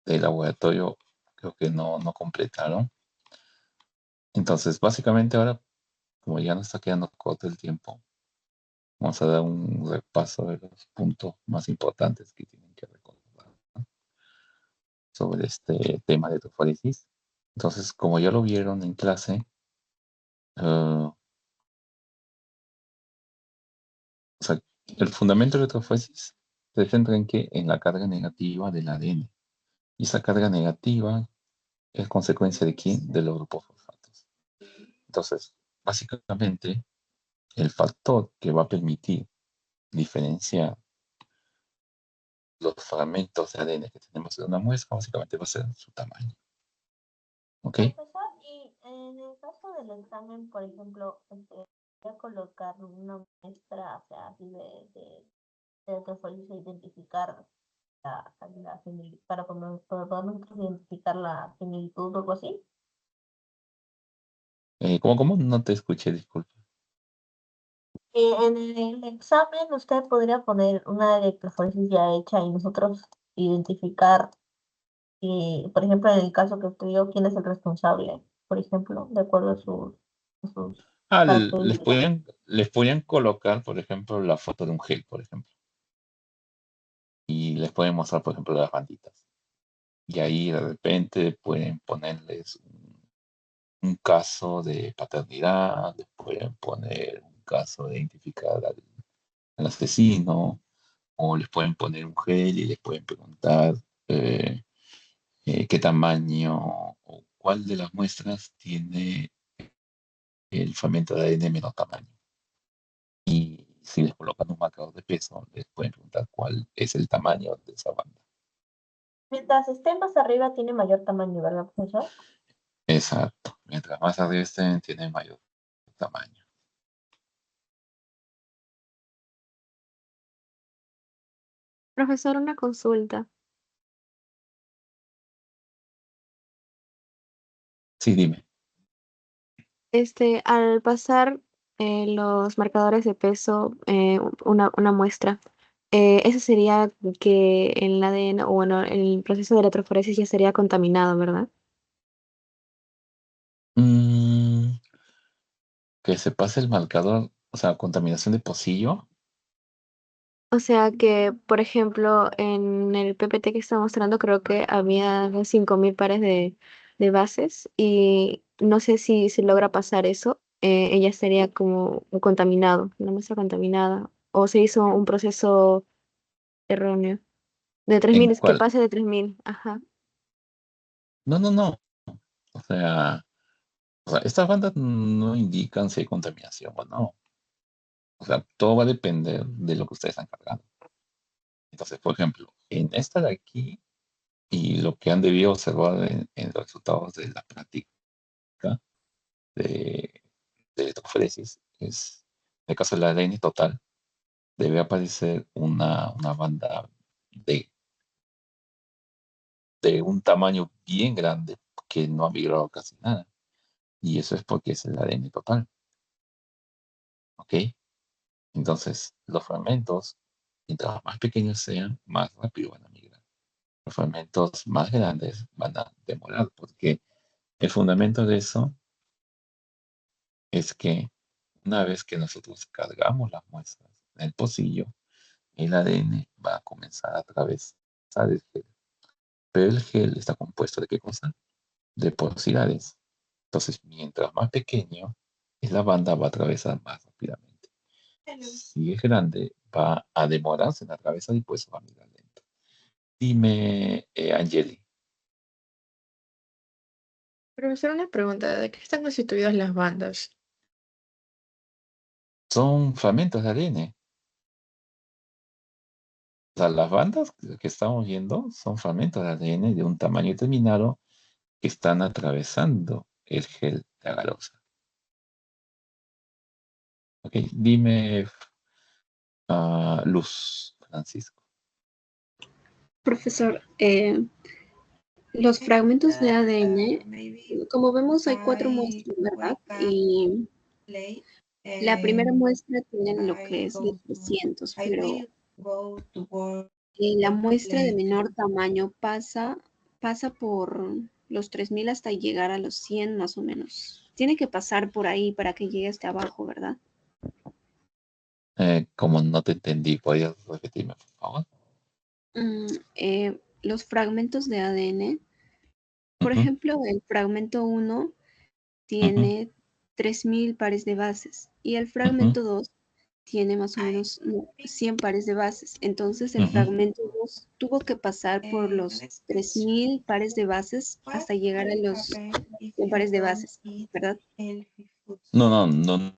de laboratorio creo que no completaron. Entonces básicamente ahora, como ya nos está quedando corto el tiempo, vamos a dar un repaso de los puntos más importantes que tienen que recordar, ¿no? Sobre este tema de trofólisis. Entonces, como ya lo vieron en clase, o sea, el fundamento de la trofólisis se centra en que en la carga negativa del ADN. Y esa carga negativa es consecuencia de quién? De los grupos fosfatos. Entonces, básicamente, el factor que va a permitir diferenciar los fragmentos de ADN que tenemos en una muestra, básicamente va a ser su tamaño. ¿Ok? Profesor, y en el caso del examen, por ejemplo, voy a colocar una muestra, o sea, así de que fue identificar para poder nosotros identificar la similitud o algo así. ¿Cómo? No te escuché, disculpa. En el examen usted podría poner una electroforesis ya hecha y nosotros identificar, por ejemplo, en el caso que usted dio, quién es el responsable, por ejemplo, de acuerdo a sus Les características. podían colocar, por ejemplo, la foto de un gel, por ejemplo. Y les pueden mostrar, por ejemplo, las banditas. Y ahí de repente pueden ponerles un caso de paternidad, les pueden poner un caso de identificar al asesino, o les pueden poner un gel y les pueden preguntar eh, qué tamaño o cuál de las muestras tiene el fragmento de ADN menor tamaño. Y si les colocan un marcador de peso, les pueden preguntar cuál es el tamaño de esa banda. Mientras esté más arriba tiene mayor tamaño, ¿verdad, profesor? Exacto. Mientras más arriba estén, tienen mayor tamaño. profesor, una consulta. Sí, dime. Al pasar los marcadores de peso, una muestra, eso sería que el ADN, o bueno, el proceso de electroforesis ya estaría contaminado, ¿verdad? Mm, que se pase el marcador, o sea, contaminación de pocillo. O sea que, por ejemplo, en el PPT que está mostrando, creo que había 5.000 pares de bases y no sé si se logra pasar eso, ella estaría como contaminado, una muestra contaminada, o se hizo un proceso erróneo. De tres ¿En mil es que cuál? pase de 3.000, ajá. No, no, no. O sea, estas bandas no indican si hay contaminación o no. O sea, todo va a depender de lo que ustedes están cargando. Entonces, por ejemplo, en esta de aquí y lo que han debido observar en los resultados de la práctica de, de electroforesis es, en el caso del ADN total, debe aparecer una banda de, de un tamaño bien grande que no ha migrado casi nada. Y eso es porque es el ADN total. ¿Ok? Entonces, los fragmentos, mientras más pequeños sean, más rápido van a migrar. Los fragmentos más grandes van a demorar, porque el fundamento de eso es que una vez que nosotros cargamos las muestras en el pocillo, el ADN va a comenzar a atravesar el gel. Pero el gel está compuesto de ¿qué cosa? De porosidades. Entonces, mientras más pequeño es la banda, va a atravesar más rápidamente. Si es grande, va a demorarse en atravesar y pues va a migrar lento. Dime, Angeli, Profesor, una pregunta, ¿de qué están constituidas las bandas? son fragmentos de ADN. O sea, las bandas que estamos viendo son fragmentos de ADN de un tamaño determinado que están atravesando el gel de agarose. Ok, dime, Luz, Francisco. Profesor, los fragmentos de ADN, como vemos, hay 4 muestras, ¿verdad? Y la primera muestra tiene lo que es los 300, pero la muestra de menor tamaño pasa por los 3.000 hasta llegar a los 100 más o menos. Tiene que pasar por ahí para que llegue hasta abajo, ¿verdad? Como no te entendí, ¿podrías repetirme, por favor? Los fragmentos de ADN, por Ujú, ejemplo, el fragmento 1 ujú, tiene 3.000 pares de bases y el ujú, fragmento 2 tiene más o menos 100 pares de bases. Entonces el ujú. fragmento 2 tuvo que pasar por los 3.000 pares de bases hasta llegar a los 100 pares de bases, ¿verdad? No, no, no,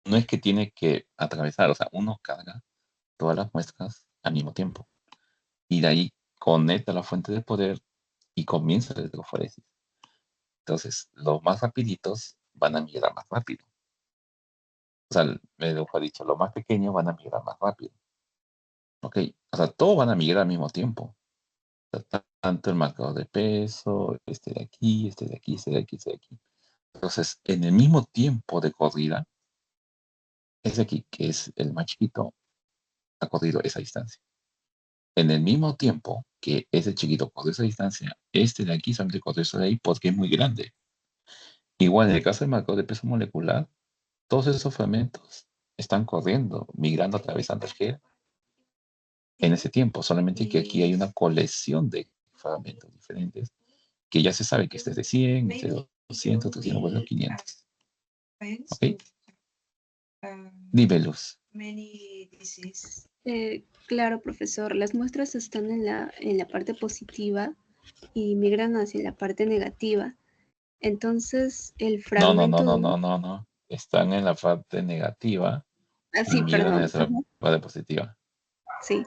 no es que tiene que atravesar, o sea, uno carga todas las muestras al mismo tiempo y de ahí conecta la fuente de poder y comienza el electroforesis. Entonces, los más rapiditos van a migrar más rápido. O sea, mejor dicho, los más pequeños van a migrar más rápido. ¿Ok? O sea, todos van a migrar al mismo tiempo. O sea, tanto el marcador de peso, este de aquí, este de aquí, este de aquí, este de aquí. Entonces, en el mismo tiempo de corrida, ese aquí, que es el más chiquito, ha corrido esa distancia. En el mismo tiempo que ese chiquito corrió esa distancia, este de aquí solamente corrió eso de ahí porque es muy grande. Igual en el caso del marcador de peso molecular, todos esos fragmentos están corriendo, migrando, atravesando el gel en ese tiempo, solamente que aquí hay una colección de fragmentos diferentes que ya se sabe que este es de 100, este es de 200, 300, bueno, 500. ¿Ok? Dime, Luz. Claro, profesor, las muestras están en la parte positiva y migran hacia la parte negativa. Entonces, el No, no, no, fragmento no, 2, no, no, no. Están en la parte negativa y sí, migran perdón, hacia la parte positiva. sí.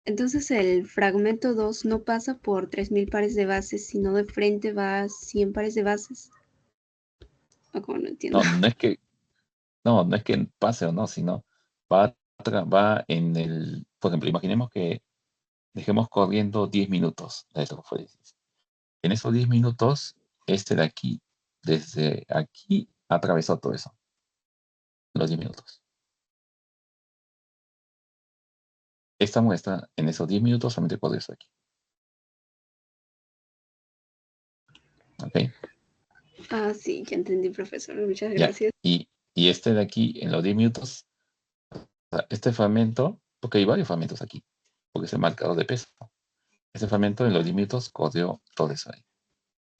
Entonces el fragmento 2 no pasa por 3.000 pares de bases, sino de frente va a 100 pares de bases. O como no entiendo. No, no es que pase o no, sino va en el, por ejemplo, imaginemos que dejemos corriendo 10 minutos de electroforesis. En esos 10 minutos, este de aquí, desde aquí, atravesó todo eso, los 10 minutos. Esta muestra, en esos 10 minutos, solamente corrió eso aquí. ¿Ok? Ah, sí, ya entendí, profesor. Muchas Ya. gracias. Y este de aquí, en los 10 minutos, o sea, este fragmento porque hay varios fragmentos aquí, porque es el marcador de peso. Ese fragmento en los 10 minutos corrió todo eso ahí.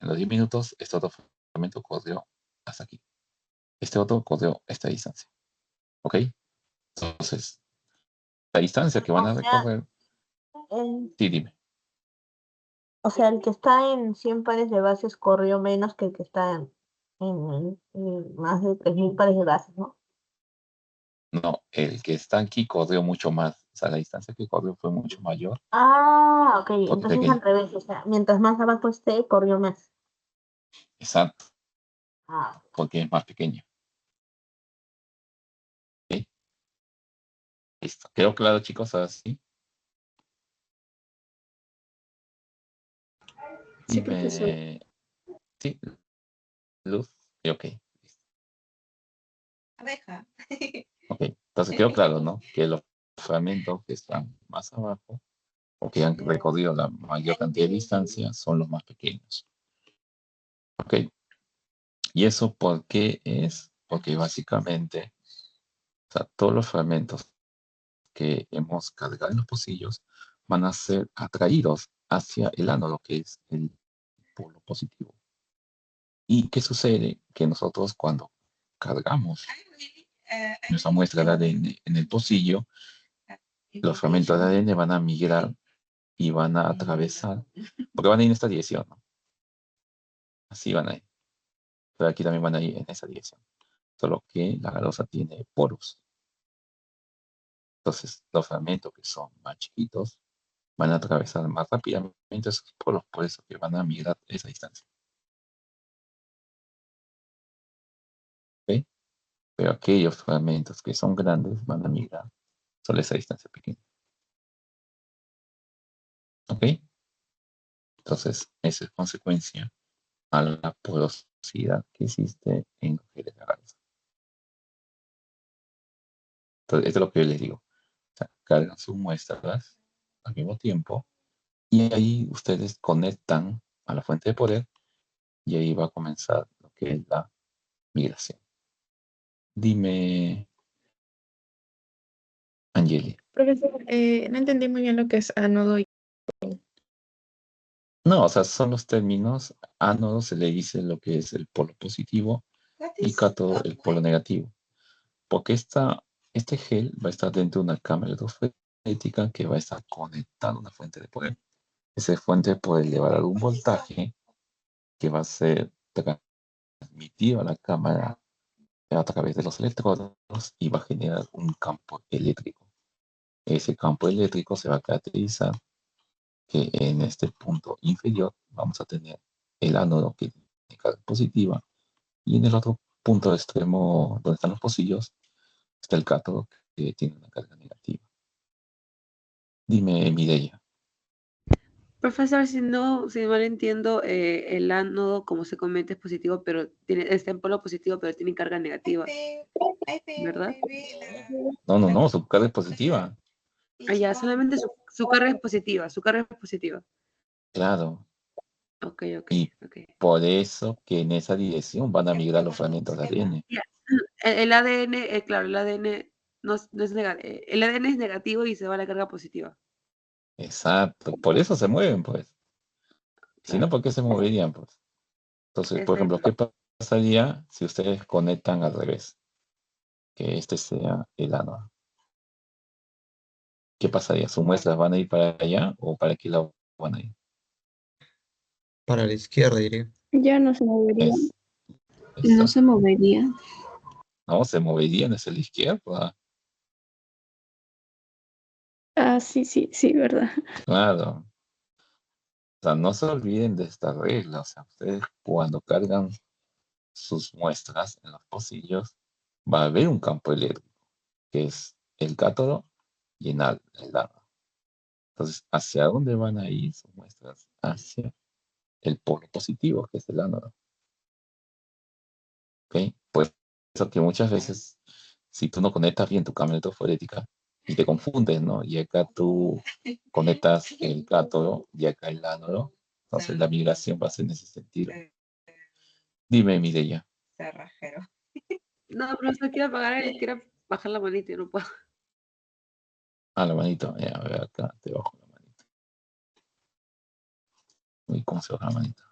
En los 10 minutos, este otro fragmento corrió hasta aquí. Este otro corrió esta distancia. ¿Ok? Entonces, la distancia que van O a sea, recorrer, el, sí, dime. o sea, el que está en 100 pares de bases corrió menos que el que está en más de 3000 pares de bases, ¿no? No, el que está aquí corrió mucho más. O sea, la distancia que corrió fue mucho mayor Ah, ok, porque entonces pequeño. al revés, o sea, mientras más abajo esté, corrió más. Exacto, Ah, porque es más pequeño. ¿Ok? Listo. ¿Quedó claro, chicos? Así. Sí, profesor. Dime. Sí, Luz. Sí, ok. Abeja. Ok. Entonces quedó claro, ¿no? Que los fragmentos que están más abajo o que han recorrido la mayor cantidad de distancia son los más pequeños. Ok. ¿Y eso por qué es? Porque básicamente, o sea, todos los fragmentos que hemos cargado en los pocillos van a ser atraídos hacia el ánodo, que es el polo positivo. ¿Y qué sucede? Que nosotros cuando cargamos nuestra muestra de ADN en el pocillo, los fragmentos de ADN van a migrar y van a atravesar, porque van a ir en esta dirección, ¿no? Así van a ir. Pero aquí también van a ir en esa dirección. Solo que la galosa tiene poros. Entonces, los fragmentos que son más chiquitos van a atravesar más rápidamente esos poros, por eso que van a migrar esa distancia. ¿Ok? Pero aquellos fragmentos que son grandes van a migrar solo esa distancia pequeña. ¿Ok? Entonces, esa es consecuencia a la porosidad que existe en los geles de galosa. Entonces, esto es lo que yo les digo. O sea, cargan sus muestras al mismo tiempo y ahí ustedes conectan a la fuente de poder y ahí va a comenzar lo que es la migración. Dime, Angeli. Profesor, no entendí muy bien lo que es ánodo y No, o sea, son los términos. Ánodo se le dice lo que es el polo positivo y cátodo el polo negativo. Porque este gel va a estar dentro de una cámara electrofórica que va a estar conectada a una fuente de poder. Esa fuente de poder le va a dar un voltaje que va a ser transmitido a la cámara a través de los electrodos y va a generar un campo eléctrico. Ese campo eléctrico se va a caracterizar que en este punto inferior vamos a tener el ánodo que tiene carga positiva y en el otro punto extremo donde están los pocillos está el cátodo que tiene una carga negativa. Dime, Mireia. Profesor, si mal entiendo, el ánodo, como se comenta, es positivo, pero está en polo positivo, pero tiene carga negativa, ¿verdad? No, su carga es positiva. Ya, solamente su carga es positiva, su carga es positiva. Claro. Ok, Y ok. por eso que en esa dirección van a migrar los fragmentos de ADN. Ya. El ADN, claro, el ADN no es negativo, el ADN es negativo y se va a la carga positiva. Exacto. Por eso se mueven, pues. Si no, Claro. ¿por qué se moverían, pues? Entonces, por Está bien. ejemplo, ¿qué pasaría si ustedes conectan al revés? Que este sea el ánodo. ¿Qué pasaría? ¿Sus muestras van a ir para allá o para qué lado van a ir? Para la izquierda, diría. Ya no se movería. Es, No exacto. se movería. No, se moverían hacia la izquierda. Ah, sí, verdad. Claro. O sea, no se olviden de esta regla. O sea, ustedes cuando cargan sus muestras en los pocillos, va a haber un campo eléctrico, que es el cátodo y el ánodo. Entonces, ¿hacia dónde van a ir sus muestras? Hacia el polo positivo, que es el ánodo. ¿Ok? Pues eso que muchas veces, si tú no conectas bien tu cámara electroforética y te confundes, ¿no? Y acá tú conectas el cátodo y acá el ánodo, entonces la migración va a ser en ese sentido. Dime, Mireya. No, profesor, quiero bajar la manita y no puedo. Ah, la manito. Ya, a ver, acá te bajo la manito. Uy, ¿cómo se baja la manito?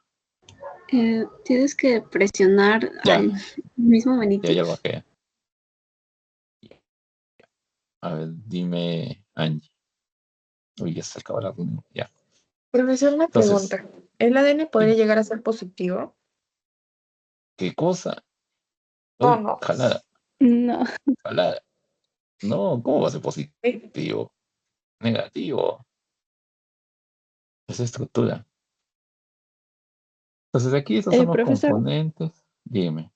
Tienes que presionar Ya, al mismo manito. ya lo bajé. A ver, dime, Angie. Uy, ya se acabó la reunión. Ya. Profesor, una Entonces, pregunta. ¿El ADN podría dime, llegar a ser positivo? ¿qué cosa? Oh, Uy, no. jalada, No. jalada. No, ¿cómo va a ser Sí. positivo? Negativo. Esa estructura. Entonces, aquí estos son los Profesor, componentes. Dime.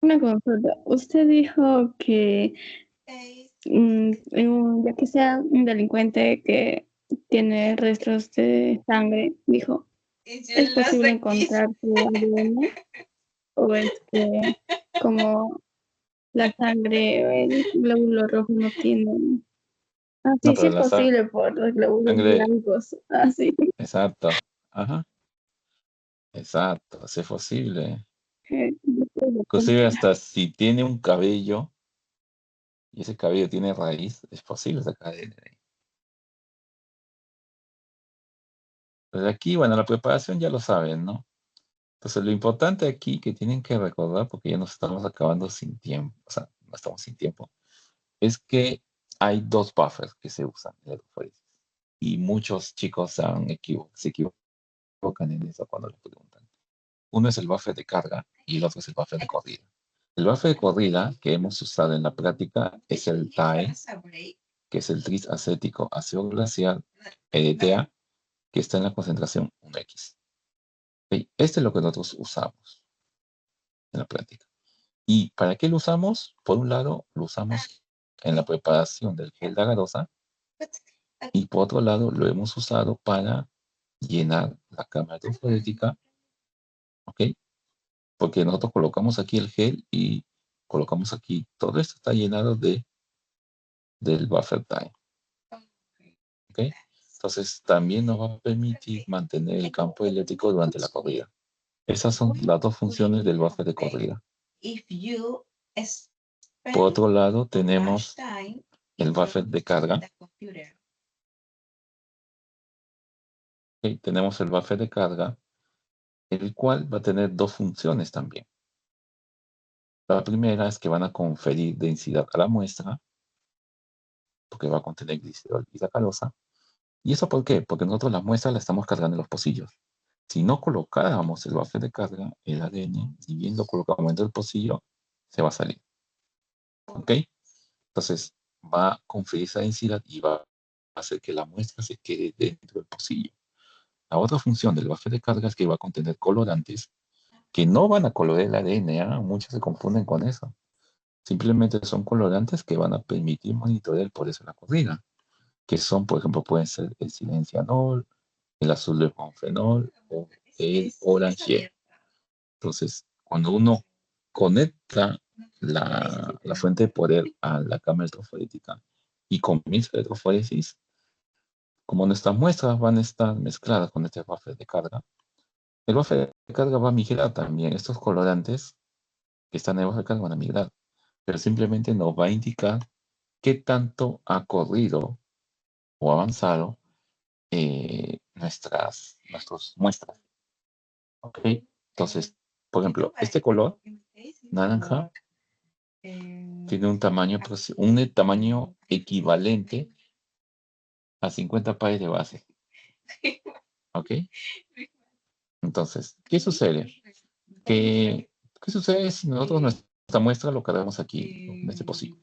una consulta. Usted dijo que ya que sea un delincuente que tiene restos de sangre, dijo, ¿es posible encontrar su ADN? ¿O es que como la sangre, el glóbulo rojo no tiene? Ah, No, sí, sí pero es la posible por los glóbulos sangre, blancos. Ah, sí. exacto. Ajá, exacto. Si es posible. Inclusive hasta si tiene un cabello y ese cabello tiene raíz, es posible sacar ADN de ahí. Pues aquí, bueno, la preparación ya lo saben, ¿no? Entonces, lo importante aquí que tienen que recordar, porque ya nos estamos acabando sin tiempo, o sea, no estamos sin tiempo, es que hay dos buffers que se usan en electroforesis. Y muchos chicos se equivocan en eso cuando le preguntan. Uno es el buffer de carga y el otro es el buffer de corrida. El buffer de corrida que hemos usado en la práctica es el TAE, que es el trisacético ácido glacial, EDTA, que está en la concentración 1X. ¿Ok? Este es lo que nosotros usamos en la práctica. ¿Y para qué lo usamos? Por un lado, lo usamos en la preparación del gel de agarosa y por otro lado, lo hemos usado para llenar la cámara electrofórica, ¿ok? Porque nosotros colocamos aquí el gel y colocamos aquí, todo esto está llenado del buffer time, ¿ok? Entonces, también nos va a permitir mantener el campo eléctrico durante la corrida. Esas son las dos funciones del buffer de corrida. Por otro lado, tenemos el buffer de carga. ¿Ok? Tenemos el buffer de carga, el cual va a tener dos funciones también. La primera es que van a conferir densidad a la muestra, porque va a contener glicerol y sacarosa. ¿Y eso por qué? Porque nosotros la muestra la estamos cargando en los pocillos. Si no colocáramos el buffer de carga, el ADN, y bien lo colocamos dentro del pocillo, se va a salir. ¿Ok? Entonces, va a conferir esa densidad y va a hacer que la muestra se quede dentro del pocillo. La otra función del buffer de carga es que va a contener colorantes que no van a colorear el ADN. ¿Ah? Muchos se confunden con eso. Simplemente son colorantes que van a permitir monitorear el progreso de la corrida, que son, por ejemplo, pueden ser el silencianol, el azul de fenol o el orange. Entonces, cuando uno conecta la fuente de poder a la cámara electroforética y comienza la electroforesis, como nuestras muestras van a estar mezcladas con este buffer de carga, el buffer de carga va a migrar también. Estos colorantes que están en el buffer de carga van a migrar, pero simplemente nos va a indicar qué tanto ha corrido o avanzado nuestras muestras. ¿Ok? Entonces, por ejemplo, este color naranja tiene un tamaño equivalente a 50 pares de base. ¿Ok? Entonces, ¿qué sucede? ¿Qué sucede si nosotros nuestra muestra lo cargamos aquí, en este pocillo,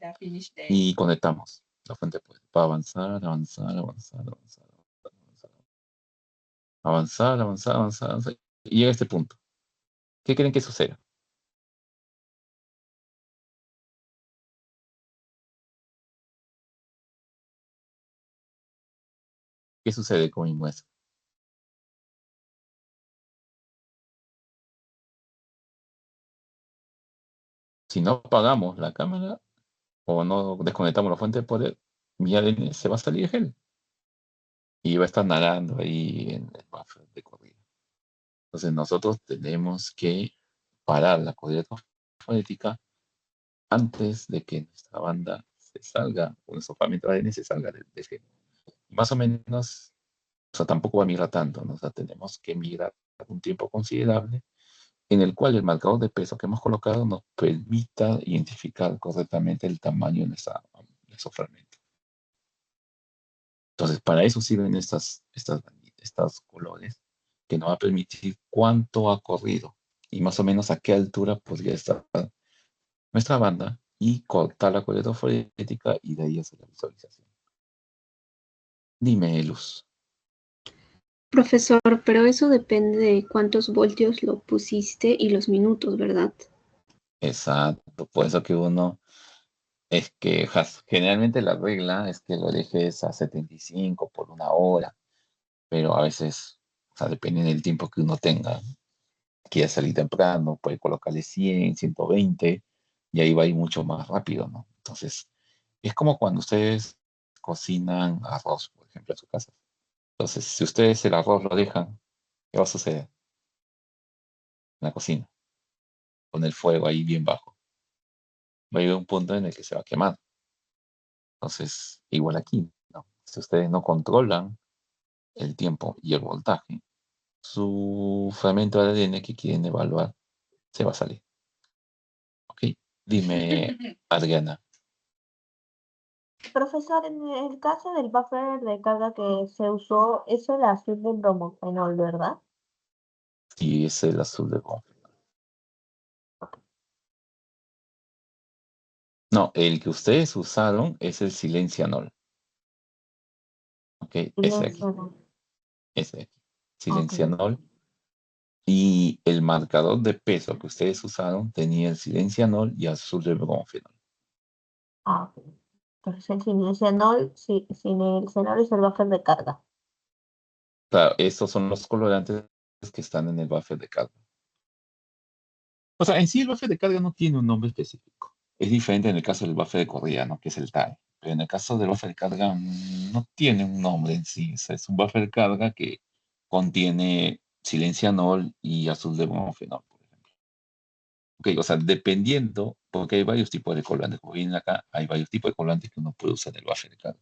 y conectamos la fuente? Pues va a avanzar, avanzar, avanzar, avanzar, avanzar, avanzar, avanzar, avanzar, avanzar, y llega a este punto. ¿Qué creen que suceda? ¿Qué sucede con mi muestra? Si no apagamos la cámara o no desconectamos la fuente de poder, mi ADN se va a salir de gel y va a estar nadando ahí en el buffer de corrida. Entonces nosotros tenemos que parar la corrida fonética antes de que nuestra banda se se salga, o nuestro fragmento de ADN se salga del gen. Más o menos, o sea, tampoco va a migrar tanto, ¿no? O sea, tenemos que migrar un tiempo considerable en el cual el marcador de peso que hemos colocado nos permita identificar correctamente el tamaño de nuestro fragmento. Entonces, para eso sirven estos colores que nos va a permitir cuánto ha corrido y más o menos a qué altura podría estar nuestra banda y cortar la corriente forética y de ahí hacer la visualización. Dime, Luz. Profesor, pero eso depende de cuántos voltios lo pusiste y los minutos, ¿verdad? Exacto, por eso que uno es que generalmente la regla es que lo dejes a 75 por una hora, pero a veces, o sea, depende del tiempo que uno tenga. Quiere salir temprano, puede colocarle 100, 120 y ahí va a ir mucho más rápido, ¿no? Entonces, es como cuando ustedes cocinan arroz, por ejemplo, en su casa. Entonces, si ustedes el arroz lo dejan, ¿qué va a suceder en la cocina? Con el fuego ahí bien bajo. Va a llegar un punto en el que se va a quemar. Entonces, igual aquí, ¿no? Si ustedes no controlan el tiempo y el voltaje, su fragmento de ADN que quieren evaluar se va a salir. ¿Ok? Dime, Adriana. Profesor, en el caso del buffer de carga que se usó, es el azul de bromofenol, ¿verdad? Y es el azul de Bonfim. No, el que ustedes usaron es el silencianol. ¿Ok? Ese de aquí. Silencio, Ese de aquí. ok. Silencianol. Y el marcador de peso que ustedes usaron tenía el silencianol y azul de bromofenol. Ah, ok. Entonces el silencio sin el cenol es el buffer de carga. Claro, estos son los colorantes que están en el buffer de carga. O sea, en sí el buffer de carga no tiene un nombre específico. Es diferente en el caso del buffer de corrida, ¿no? Que es el TAE. Pero en el caso del buffer de carga no tiene un nombre en sí. O sea, es un buffer de carga que contiene silencianol y azul de bromofenol, por ejemplo. Ok, o sea, dependiendo, porque hay varios tipos de colorantes. Como vienen acá, hay varios tipos de colorantes que uno puede usar en el buffer de carga.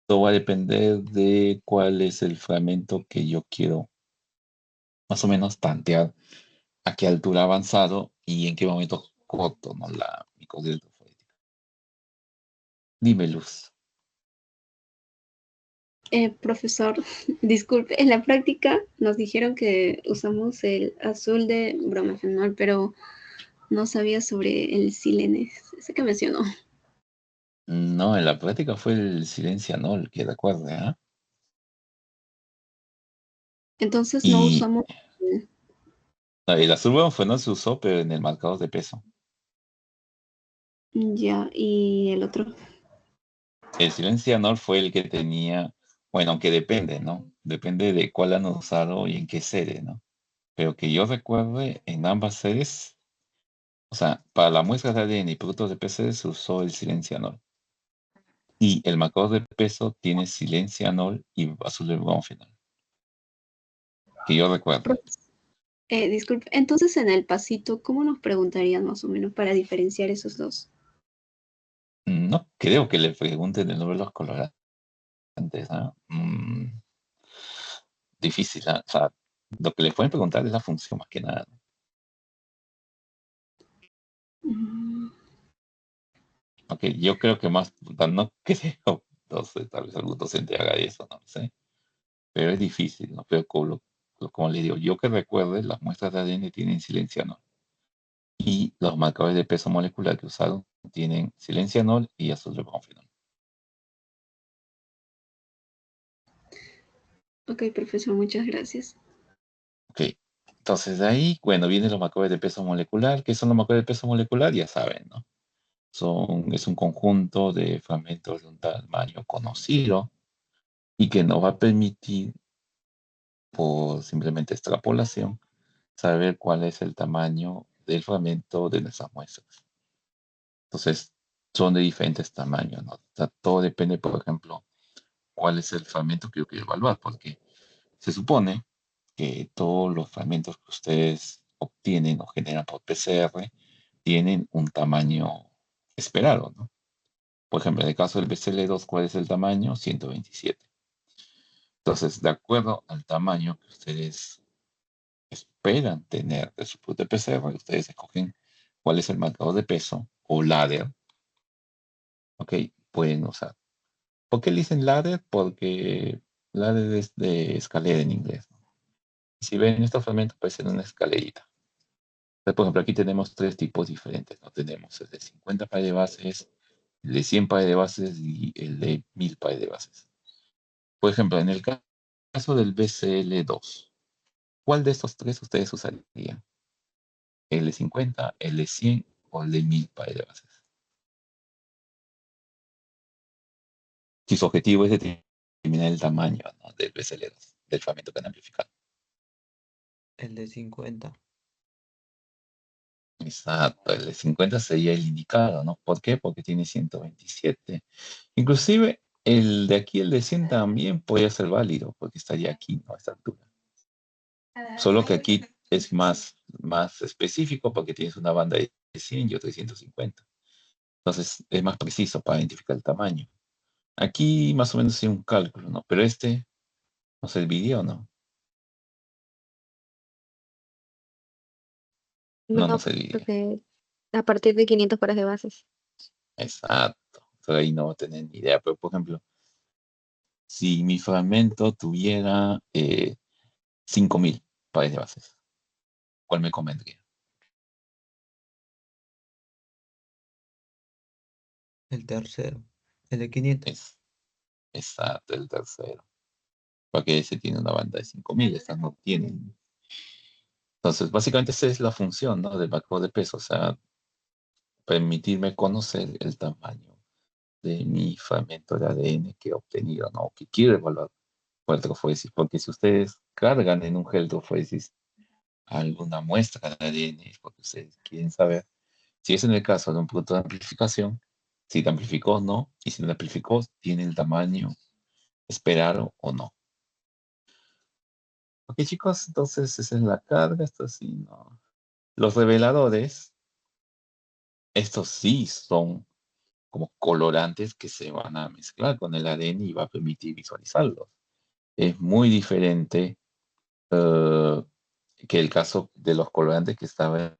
Todo va a depender de cuál es el fragmento que yo quiero más o menos tantear a qué altura ha avanzado y en qué momento corto, ¿no? Mi corriente forética. Dime, Luz. Profesor, disculpe, en la práctica nos dijeron que usamos el azul de bromofenol, pero no sabía sobre el silene, ese que mencionó. No, en la práctica fue el silencianol, que recuerde, ¿ah? Entonces no Y usamos el azul no se usó, pero en el marcador de peso. ya, y el otro. El silencianol fue el que tenía, bueno, aunque depende, ¿no? Depende de cuál han usado y en qué serie, ¿no? Pero que yo recuerde, en ambas series, o sea, para la muestra de ADN y productos de PCR se usó el silencianol. Y el marcador de peso tiene silencianol y azul de bromofenol. Que yo recuerdo. Disculpe, entonces en el pasito, ¿cómo nos preguntarían más o menos para diferenciar esos dos? No creo que le pregunten el nombre de los colorantes, ¿ah? Difícil, ¿ah? O sea, lo que le pueden preguntar es la función más que nada. Mm, Ok, yo creo que más, no creo, no sé, tal vez algún docente haga eso, no lo sé, pero es difícil, ¿no? Pero como le digo, yo que recuerde, las muestras de ADN tienen silencianol y los marcadores de peso molecular que usaron tienen silencianol y azul de bromofenol. ok, profesor, muchas gracias. Ok, entonces de ahí, bueno, vienen los marcadores de peso molecular. ¿Qué son los marcadores de peso molecular? Ya saben, ¿no? Es un conjunto de fragmentos de un tamaño conocido y que nos va a permitir, por simplemente extrapolación, saber cuál es el tamaño del fragmento de nuestras muestras. Entonces, son de diferentes tamaños, ¿no? O sea, todo depende, por ejemplo, cuál es el fragmento que yo quiero evaluar, porque se supone que todos los fragmentos que ustedes obtienen o generan por PCR tienen un tamaño esperado, ¿no? Por ejemplo, en el caso del BCL2, ¿cuál es el tamaño? 127. Entonces, de acuerdo al tamaño que ustedes esperan tener de su producto de PCR, ustedes escogen cuál es el marcador de peso o ladder, ¿ok? Pueden usar. ¿Por qué le dicen ladder? Porque ladder es de escalera en inglés, ¿no? Si ven estos fragmentos, parecen una escalerita. Entonces, por ejemplo, aquí tenemos tres tipos diferentes, ¿no? Tenemos el de 50 pares de bases, el de 100 pares de bases y el de 1000 pares de bases. Por ejemplo, en el caso del BCL2, ¿cuál de estos tres ustedes usarían? ¿El de 50, el de 100 o el de 1000 pares de bases? Si su objetivo es determinar el tamaño, ¿no?, del BCL2, del fragmento que han amplificado. El de 50. Exacto, el de 50 sería el indicado, ¿no? ¿Por qué? Porque tiene 127. Inclusive, el de aquí, el de 100 también podría ser válido, porque estaría aquí, ¿no?, a esta altura. Solo que aquí es más específico porque tienes una banda de 100 y otra de 150. Entonces, es más preciso para identificar el tamaño. Aquí más o menos hay un cálculo, ¿no? Pero este no serviría, ¿o no? No No, nos serviría. porque a partir de 500 pares de bases. Exacto. Entonces, ahí no va a tener ni idea. Pero, por ejemplo, si mi fragmento tuviera 5000 pares de bases, ¿cuál me convendría? El tercero. El de 500. Es exacto, el tercero. Porque ese tiene una banda de 5000, estas no tienen. Entonces, básicamente esa es la función, ¿no?, del marcador de peso, o sea, permitirme conocer el tamaño de mi fragmento de ADN que he obtenido, ¿no?, que quiero evaluar por electroforesis. Porque si ustedes cargan en un gel de electroforesis alguna muestra de ADN, es porque ustedes quieren saber si es en el caso de un producto de amplificación, si te amplificó o no, y si no amplificó, tiene el tamaño esperado o no. Ok, chicos, entonces esa es la carga, esto sí, ¿no? Los reveladores, estos sí son como colorantes que se van a mezclar con el ADN y va a permitir visualizarlos. Es muy diferente eh, que el caso de los colorantes que estaban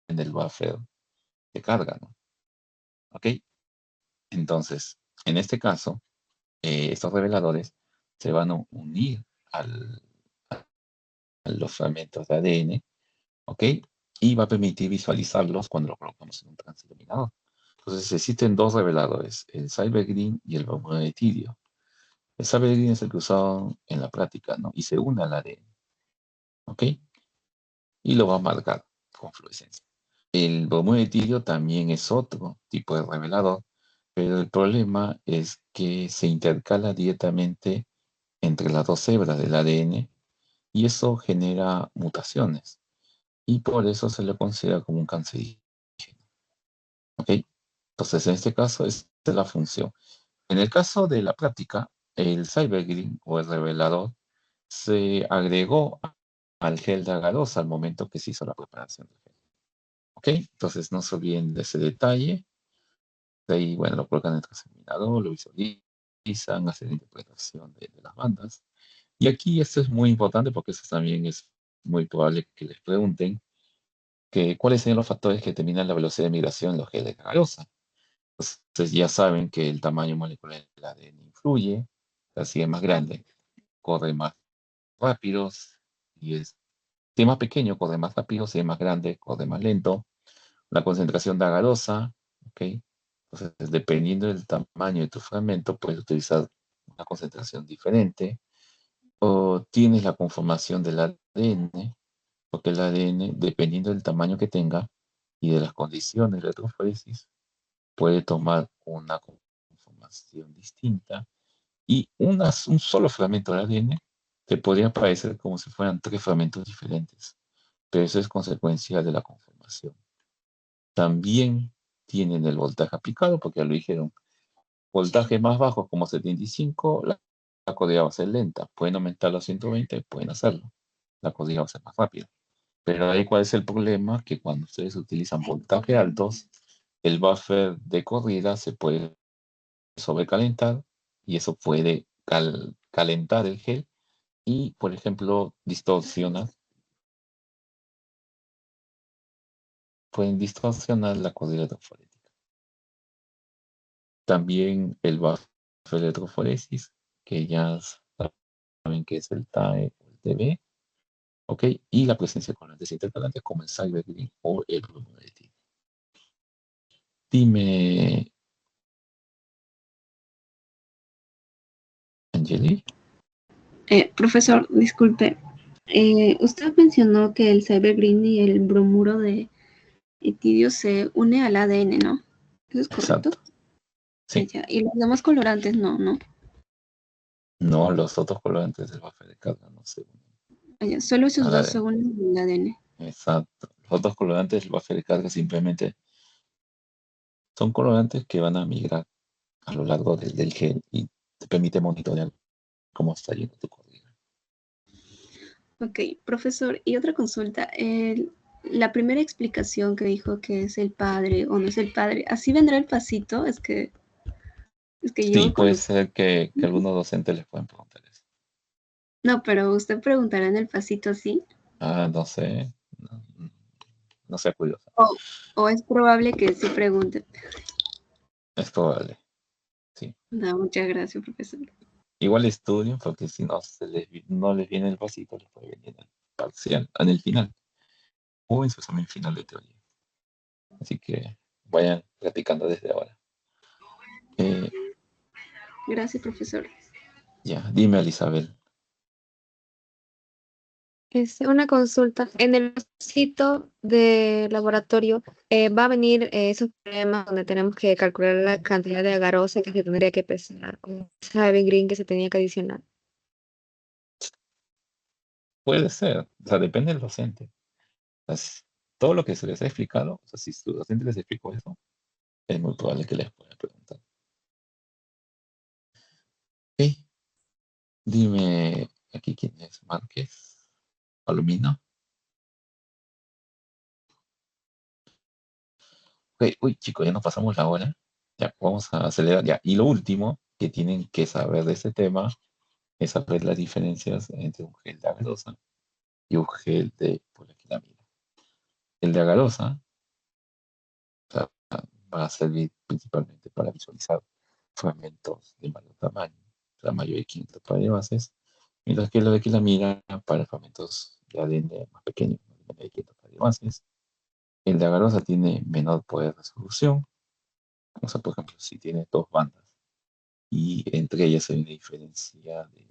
en el buffer de carga, ¿no? ¿Ok? Entonces, en este caso, estos reveladores se van a unir al- a los fragmentos de ADN, ¿ok? Y va a permitir visualizarlos cuando lo colocamos en un transiluminador. Entonces existen dos reveladores, el CyberGreen y el bromuro de tirio. El CyberGreen es el que usado en la práctica, ¿no? Y se une al ADN, ¿ok? Y lo va a marcar con fluorescencia. El bromuro de tirio también es otro tipo de revelador, pero el problema es que se intercala directamente entre las dos hebras del ADN y eso genera mutaciones. Y por eso se le considera como un cancerígeno. ¿Ok? Entonces, en este caso, esta es la función. En el caso de la práctica, el CyberGreen o el revelador se agregó al gel de agarose al momento que se hizo la preparación del gel. ¿Ok? Entonces, no se olviden de ese detalle. De ahí, bueno, lo colocan en el examinador, lo visualizan, hacen la interpretación de las bandas. Y aquí esto es muy importante porque eso también es muy probable que les pregunten que cuáles serían los factores que determinan la velocidad de migración en los geles de garosa. Entonces ya saben que el tamaño molecular del ADN influye, así es más grande, corre más rápido, y si es más pequeño, corre más rápido, si es más grande, corre más lento. La concentración de agarosa, ¿ok? Entonces, dependiendo del tamaño de tu fragmento, puedes utilizar una concentración diferente, o tienes la conformación del ADN, porque el ADN, dependiendo del tamaño que tenga y de las condiciones de electroforesis, puede tomar una conformación distinta y un solo fragmento de ADN te podría parecer como si fueran tres fragmentos diferentes, pero eso es consecuencia de la conformación. También tienen el voltaje aplicado, porque ya lo dijeron, voltaje más bajo como 75, la corrida va a ser lenta. Pueden aumentarlo a 120, pueden hacerlo. La corrida va a ser más rápida. Pero ahí cuál es el problema, que cuando ustedes utilizan voltajes altos, el buffer de corrida se puede sobrecalentar y eso puede calentar el gel y, por ejemplo, pueden distorsionar la corriente electroforética. También el electroforesis, que ya saben que es el TAE o el TB, ¿ok? Y la presencia de colorantes intercalantes como el cybergreen o el bromuro de etilo. Dime, Angeli. Profesor, disculpe. Usted mencionó que el cybergreen y el bromuro de etidio se une al ADN, ¿no? ¿Eso es correcto? Exacto. Sí. Ya. Y los demás colorantes no. No, los otros colorantes del buffer de carga no se unen. Ya, solo esos al dos ADN. se unen al ADN. Exacto. Los otros colorantes del buffer de carga simplemente son colorantes que van a migrar a lo largo del gel y te permite monitorear cómo está yendo tu corriente. Ok, profesor, y otra consulta. La primera explicación que dijo que es el padre o no es el padre, ¿así vendrá el pasito? Es que Sí, yo puede ser que algunos docentes les puedan preguntar eso. No, pero usted preguntará en el pasito así. Ah, no sé. No sea curioso. O es probable que sí pregunte. Es probable. Sí. No, muchas gracias, profesor. Igual estudien, porque si no, no les viene el pasito, les puede venir el parcial, en el final. O en su examen final de teoría. Así que vayan practicando desde ahora. Gracias, profesor. Ya, dime, Elizabeth. Una consulta. En el sitio de laboratorio va a venir esos problemas donde tenemos que calcular la cantidad de agarosa que se tendría que pesar, o sabe green que se tenía que adicionar. Puede ser, o sea, depende del docente. O sea, todo lo que se les ha explicado, o sea, si su docente les explicó eso, es muy probable que les pueda preguntar. Ok. Dime, aquí quién es, Márquez, Palomino. Ok, uy, chicos, ya nos pasamos la hora. Ya, vamos a acelerar ya. Y lo último que tienen que saber de este tema es saber las diferencias entre un gel de agarosa y un gel de poliacrilamida. El de agarosa, o sea, va a servir principalmente para visualizar fragmentos de mayor tamaño, la mayor de 500 pares de bases, mientras que el de quilamida para fragmentos de ADN más pequeños, de 500 pares de bases. El de agarosa tiene menor poder de resolución, o sea, por ejemplo, si tiene dos bandas y entre ellas hay una diferencia de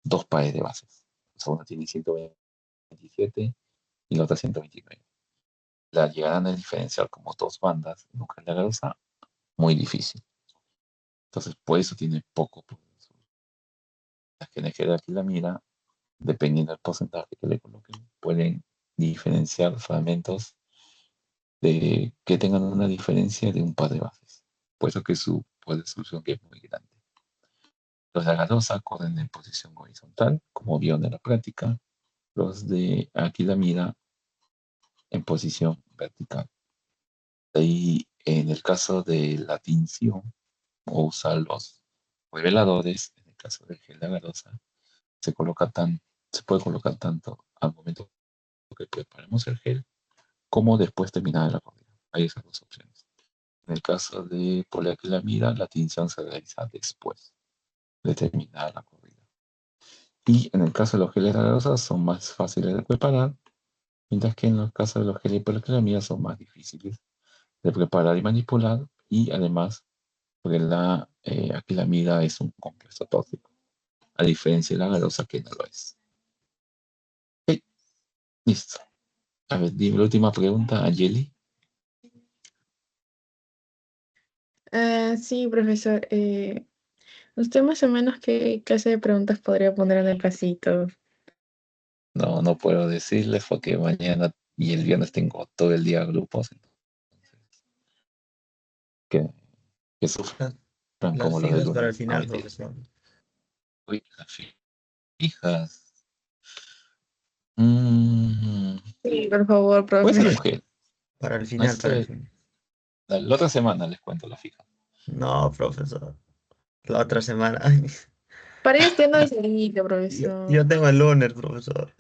dos pares de bases. O sea, una tiene 127 y la otra 129. La llegarán a diferenciar como dos bandas en un gel de agarosa, muy difícil. Entonces, por eso tiene poco poder de resolución. Las que en aquí la mira, dependiendo del porcentaje que le coloquen, pueden diferenciar fragmentos que tengan una diferencia de un par de bases. Por eso que su poder de solución es muy grande. Los de agarosa corren en posición horizontal, como vieron en la práctica. Los de aquilamida en posición vertical. Ahí, en el caso de la tinción, o usar los reveladores, en el caso del gel de agarosa, se puede colocar tanto al momento que preparemos el gel, como después terminar la corrida. Hay esas dos opciones. En el caso de poliacrilamida, la tinción se realiza después de terminar la corrida. Y en el caso de los geles de agarosa son más fáciles de preparar, mientras que en los casos de los geles de poliacrilamida son más difíciles de preparar y manipular, y además porque la acrilamida es un compuesto tóxico, a diferencia de la agarosa que no lo es. Ok, listo. A ver, dime la última pregunta, Angeli. Sí, profesor. ¿Usted más o menos qué clase de preguntas podría poner en el pasito? No, no puedo decirles porque mañana y el viernes tengo todo el día grupos. Entonces, que sufran Las como los del fijas para el lunes. final, Mentira. profesor. Uy, las fijas. Mm, Sí, por favor, puede ser profe. un gel. Para el No final, para el sé, final. la otra semana les cuento la fija. No, profesor. La otra semana. Para ellos ya no es delito, Yo, profesor. yo tengo el lunes, profesor.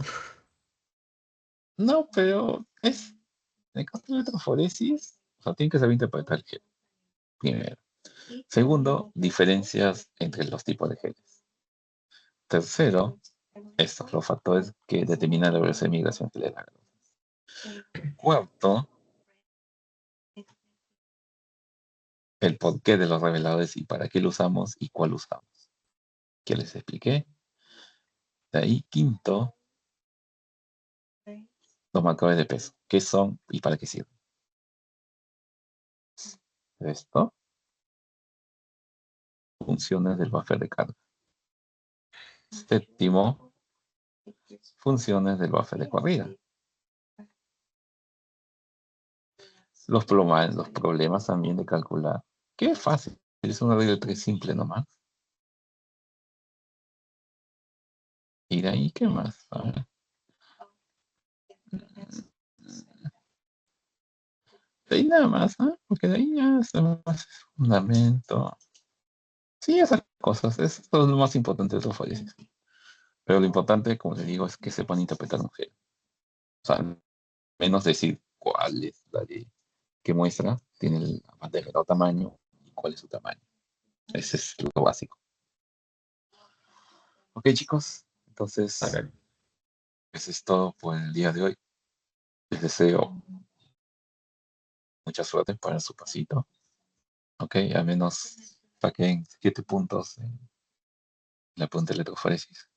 No, pero es, en el caso de la electroforesis, o sea, tiene que saber interpretar el gen, primero. Segundo, diferencias entre los tipos de genes. Tercero, estos son los factores que determinan la velocidad de migración que le da. Cuarto, el porqué de los reveladores y para qué lo usamos y cuál usamos. Que les expliqué. De ahí, quinto, los marcadores de peso. ¿Qué son y para qué sirven? Esto, funciones del buffer de carga. Séptimo, funciones del buffer de corrida. Los problemas también de calcular. Qué fácil. Es una regla de 3 simple nomás. Y de ahí, ¿qué más? A ver. De ahí nada más, ¿no? Porque de ahí ya está más fundamento. Sí, esas cosas. Eso es lo más importante de los folletos. Pero lo importante, como les digo, es que sepan interpretar un gel. O sea, menos decir cuál es la de qué muestra, tiene el bandeja tamaño y cuál es su tamaño. Ese es lo básico. Ok, chicos. Entonces, Hágale. eso es todo por el día de hoy. Les deseo mucha suerte para su pasito. Ok, al menos saquen 7 puntos en la punta de electroforesis.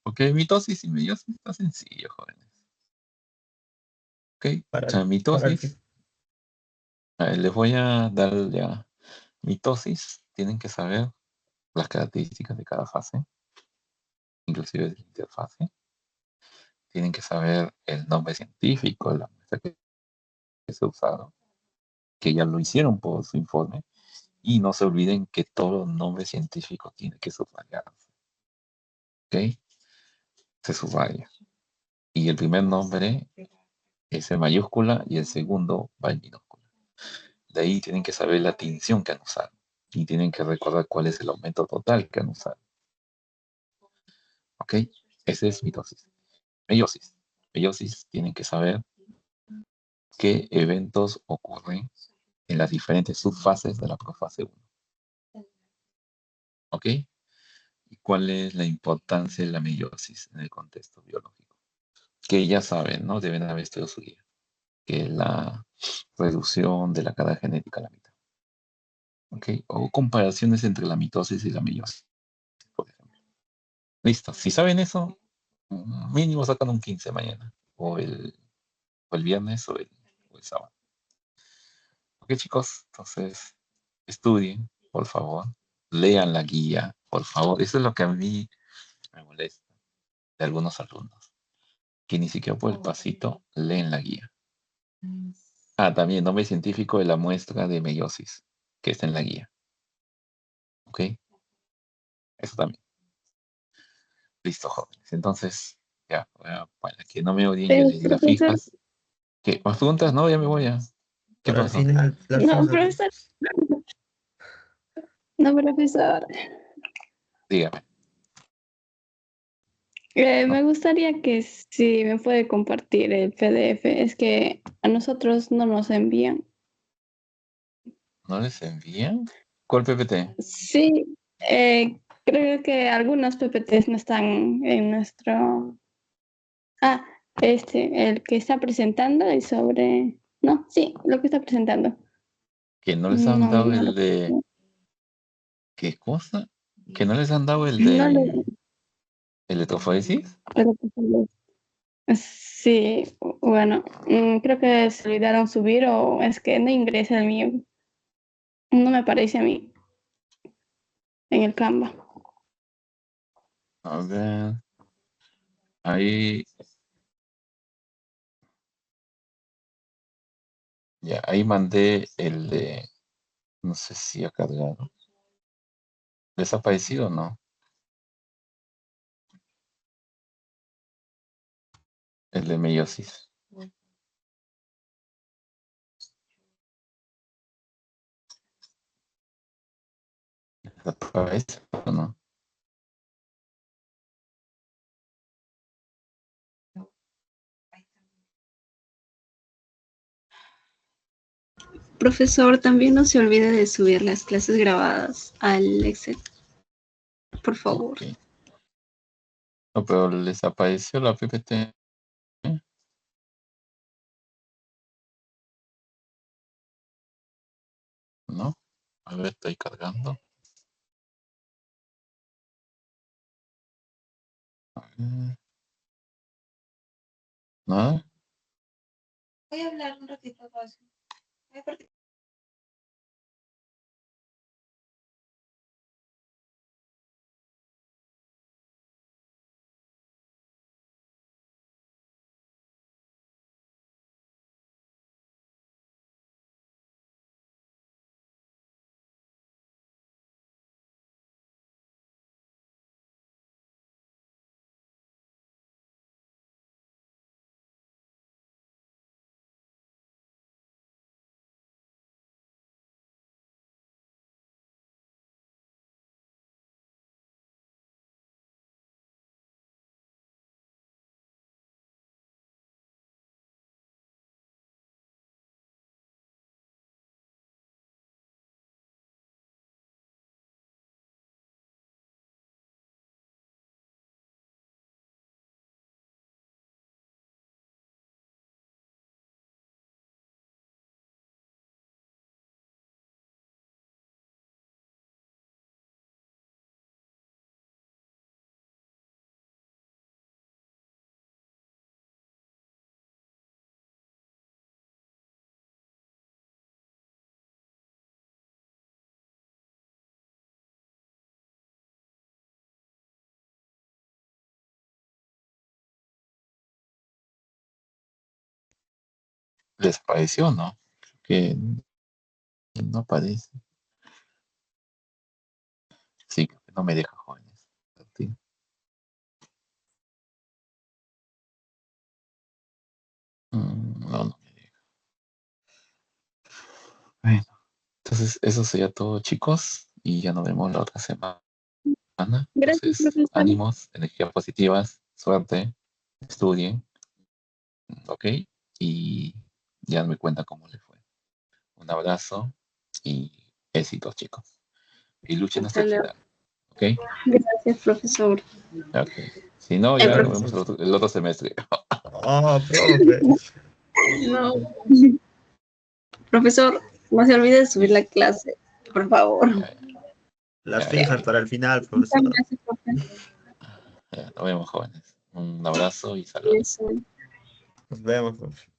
Ok, mitosis y meiosis está sencillo, jóvenes. Ok, Para o sea, para el mitosis. Les voy a dar ya. Mitosis, tienen que saber las características de cada fase, inclusive de la interfase. Tienen que saber el nombre científico, la muestra que se ha usado, que ya lo hicieron por su informe. Y no se olviden que todo nombre científico tiene que subrayarse. ¿Ok? Se subraya. Y el primer nombre es en mayúscula y el segundo va en minúscula. De ahí tienen que saber la tinción que han usado. Y tienen que recordar cuál es el aumento total que han usado. ¿Ok? Ese es mitosis. Meiosis. Meiosis tienen que saber qué eventos ocurren en las diferentes subfases de la profase 1. ¿Ok? ¿Y cuál es la importancia de la meiosis en el contexto biológico? Que ya saben, ¿no? Deben haber estudiado su guía. Que es la reducción de la carga genética a la mitad. ¿Ok? O comparaciones entre la mitosis y la meiosis, por ejemplo. Listo. Si saben eso, mínimo sacan un 15 mañana. O el viernes o el sábado. Ok, chicos. Entonces, estudien, por favor. Lean la guía, por favor. Eso es lo que a mí me molesta de algunos alumnos. Que ni siquiera por el pasito leen la guía. Ah, también nombre científico de la muestra de meiosis, que está en la guía. ¿Ok? Eso también. Listo, jóvenes. Entonces, ya, para que no me odien, yo Pero, les di las profesor, fijas. ¿Qué? ¿Más preguntas? No, ya me voy a. ¿Qué el pasó? final, al no, final. profesor, no, profesor. Dígame. No, Me gustaría que si me puede compartir el PDF, es que a nosotros no nos envían. ¿no les envían? ¿Cuál PPT? Sí, creo que algunos PPTs no están en nuestro... Ah, el que está presentando es sobre... No, sí, lo que está presentando. ¿Que no les han No, dado no el lo... de. ¿Qué cosa? ¿Que no les han dado el No lo... de electroforesis? Sí, bueno, creo que se olvidaron subir o es que no ingresa el mío. No me aparece a mí en el Canva. A ver. Ahí. Ya, ahí mandé el de. No sé si ha cargado. ¿Les ha parecido o no? El de meiosis. ¿Desaparece o no? Profesor, también no se olvide de subir las clases grabadas al Excel, por favor. Ok. No, pero les apareció la PPT. ¿No? A ver, estoy cargando. A ver. ¿Nada? Voy a hablar un ratito más. Voy a partir- ¿Les apareció o no? Que no aparece. Sí, creo que no me deja, jóvenes. Sí. No, no me deja. Bueno, entonces eso sería todo, chicos. Y ya nos vemos la otra semana. Gracias, Entonces, profesor. ánimos, energías positivas, suerte, estudien, ¿ok? Y ya me cuenta cómo les fue. Un abrazo y éxitos, chicos. Y luchen hasta Hasta el luego. final, ¿ok? Gracias, profesor. Ok. Si no, El ya nos profesor. vemos el otro semestre. Ah, profe. No. Profesor, no se olvide de subir la clase, por favor. Ya, Las ya, ya, fijas ya. para el final, Muchas profesor. gracias, profe. Ya, nos vemos, jóvenes. Un abrazo y saludos. Eso. Nos vemos, profe.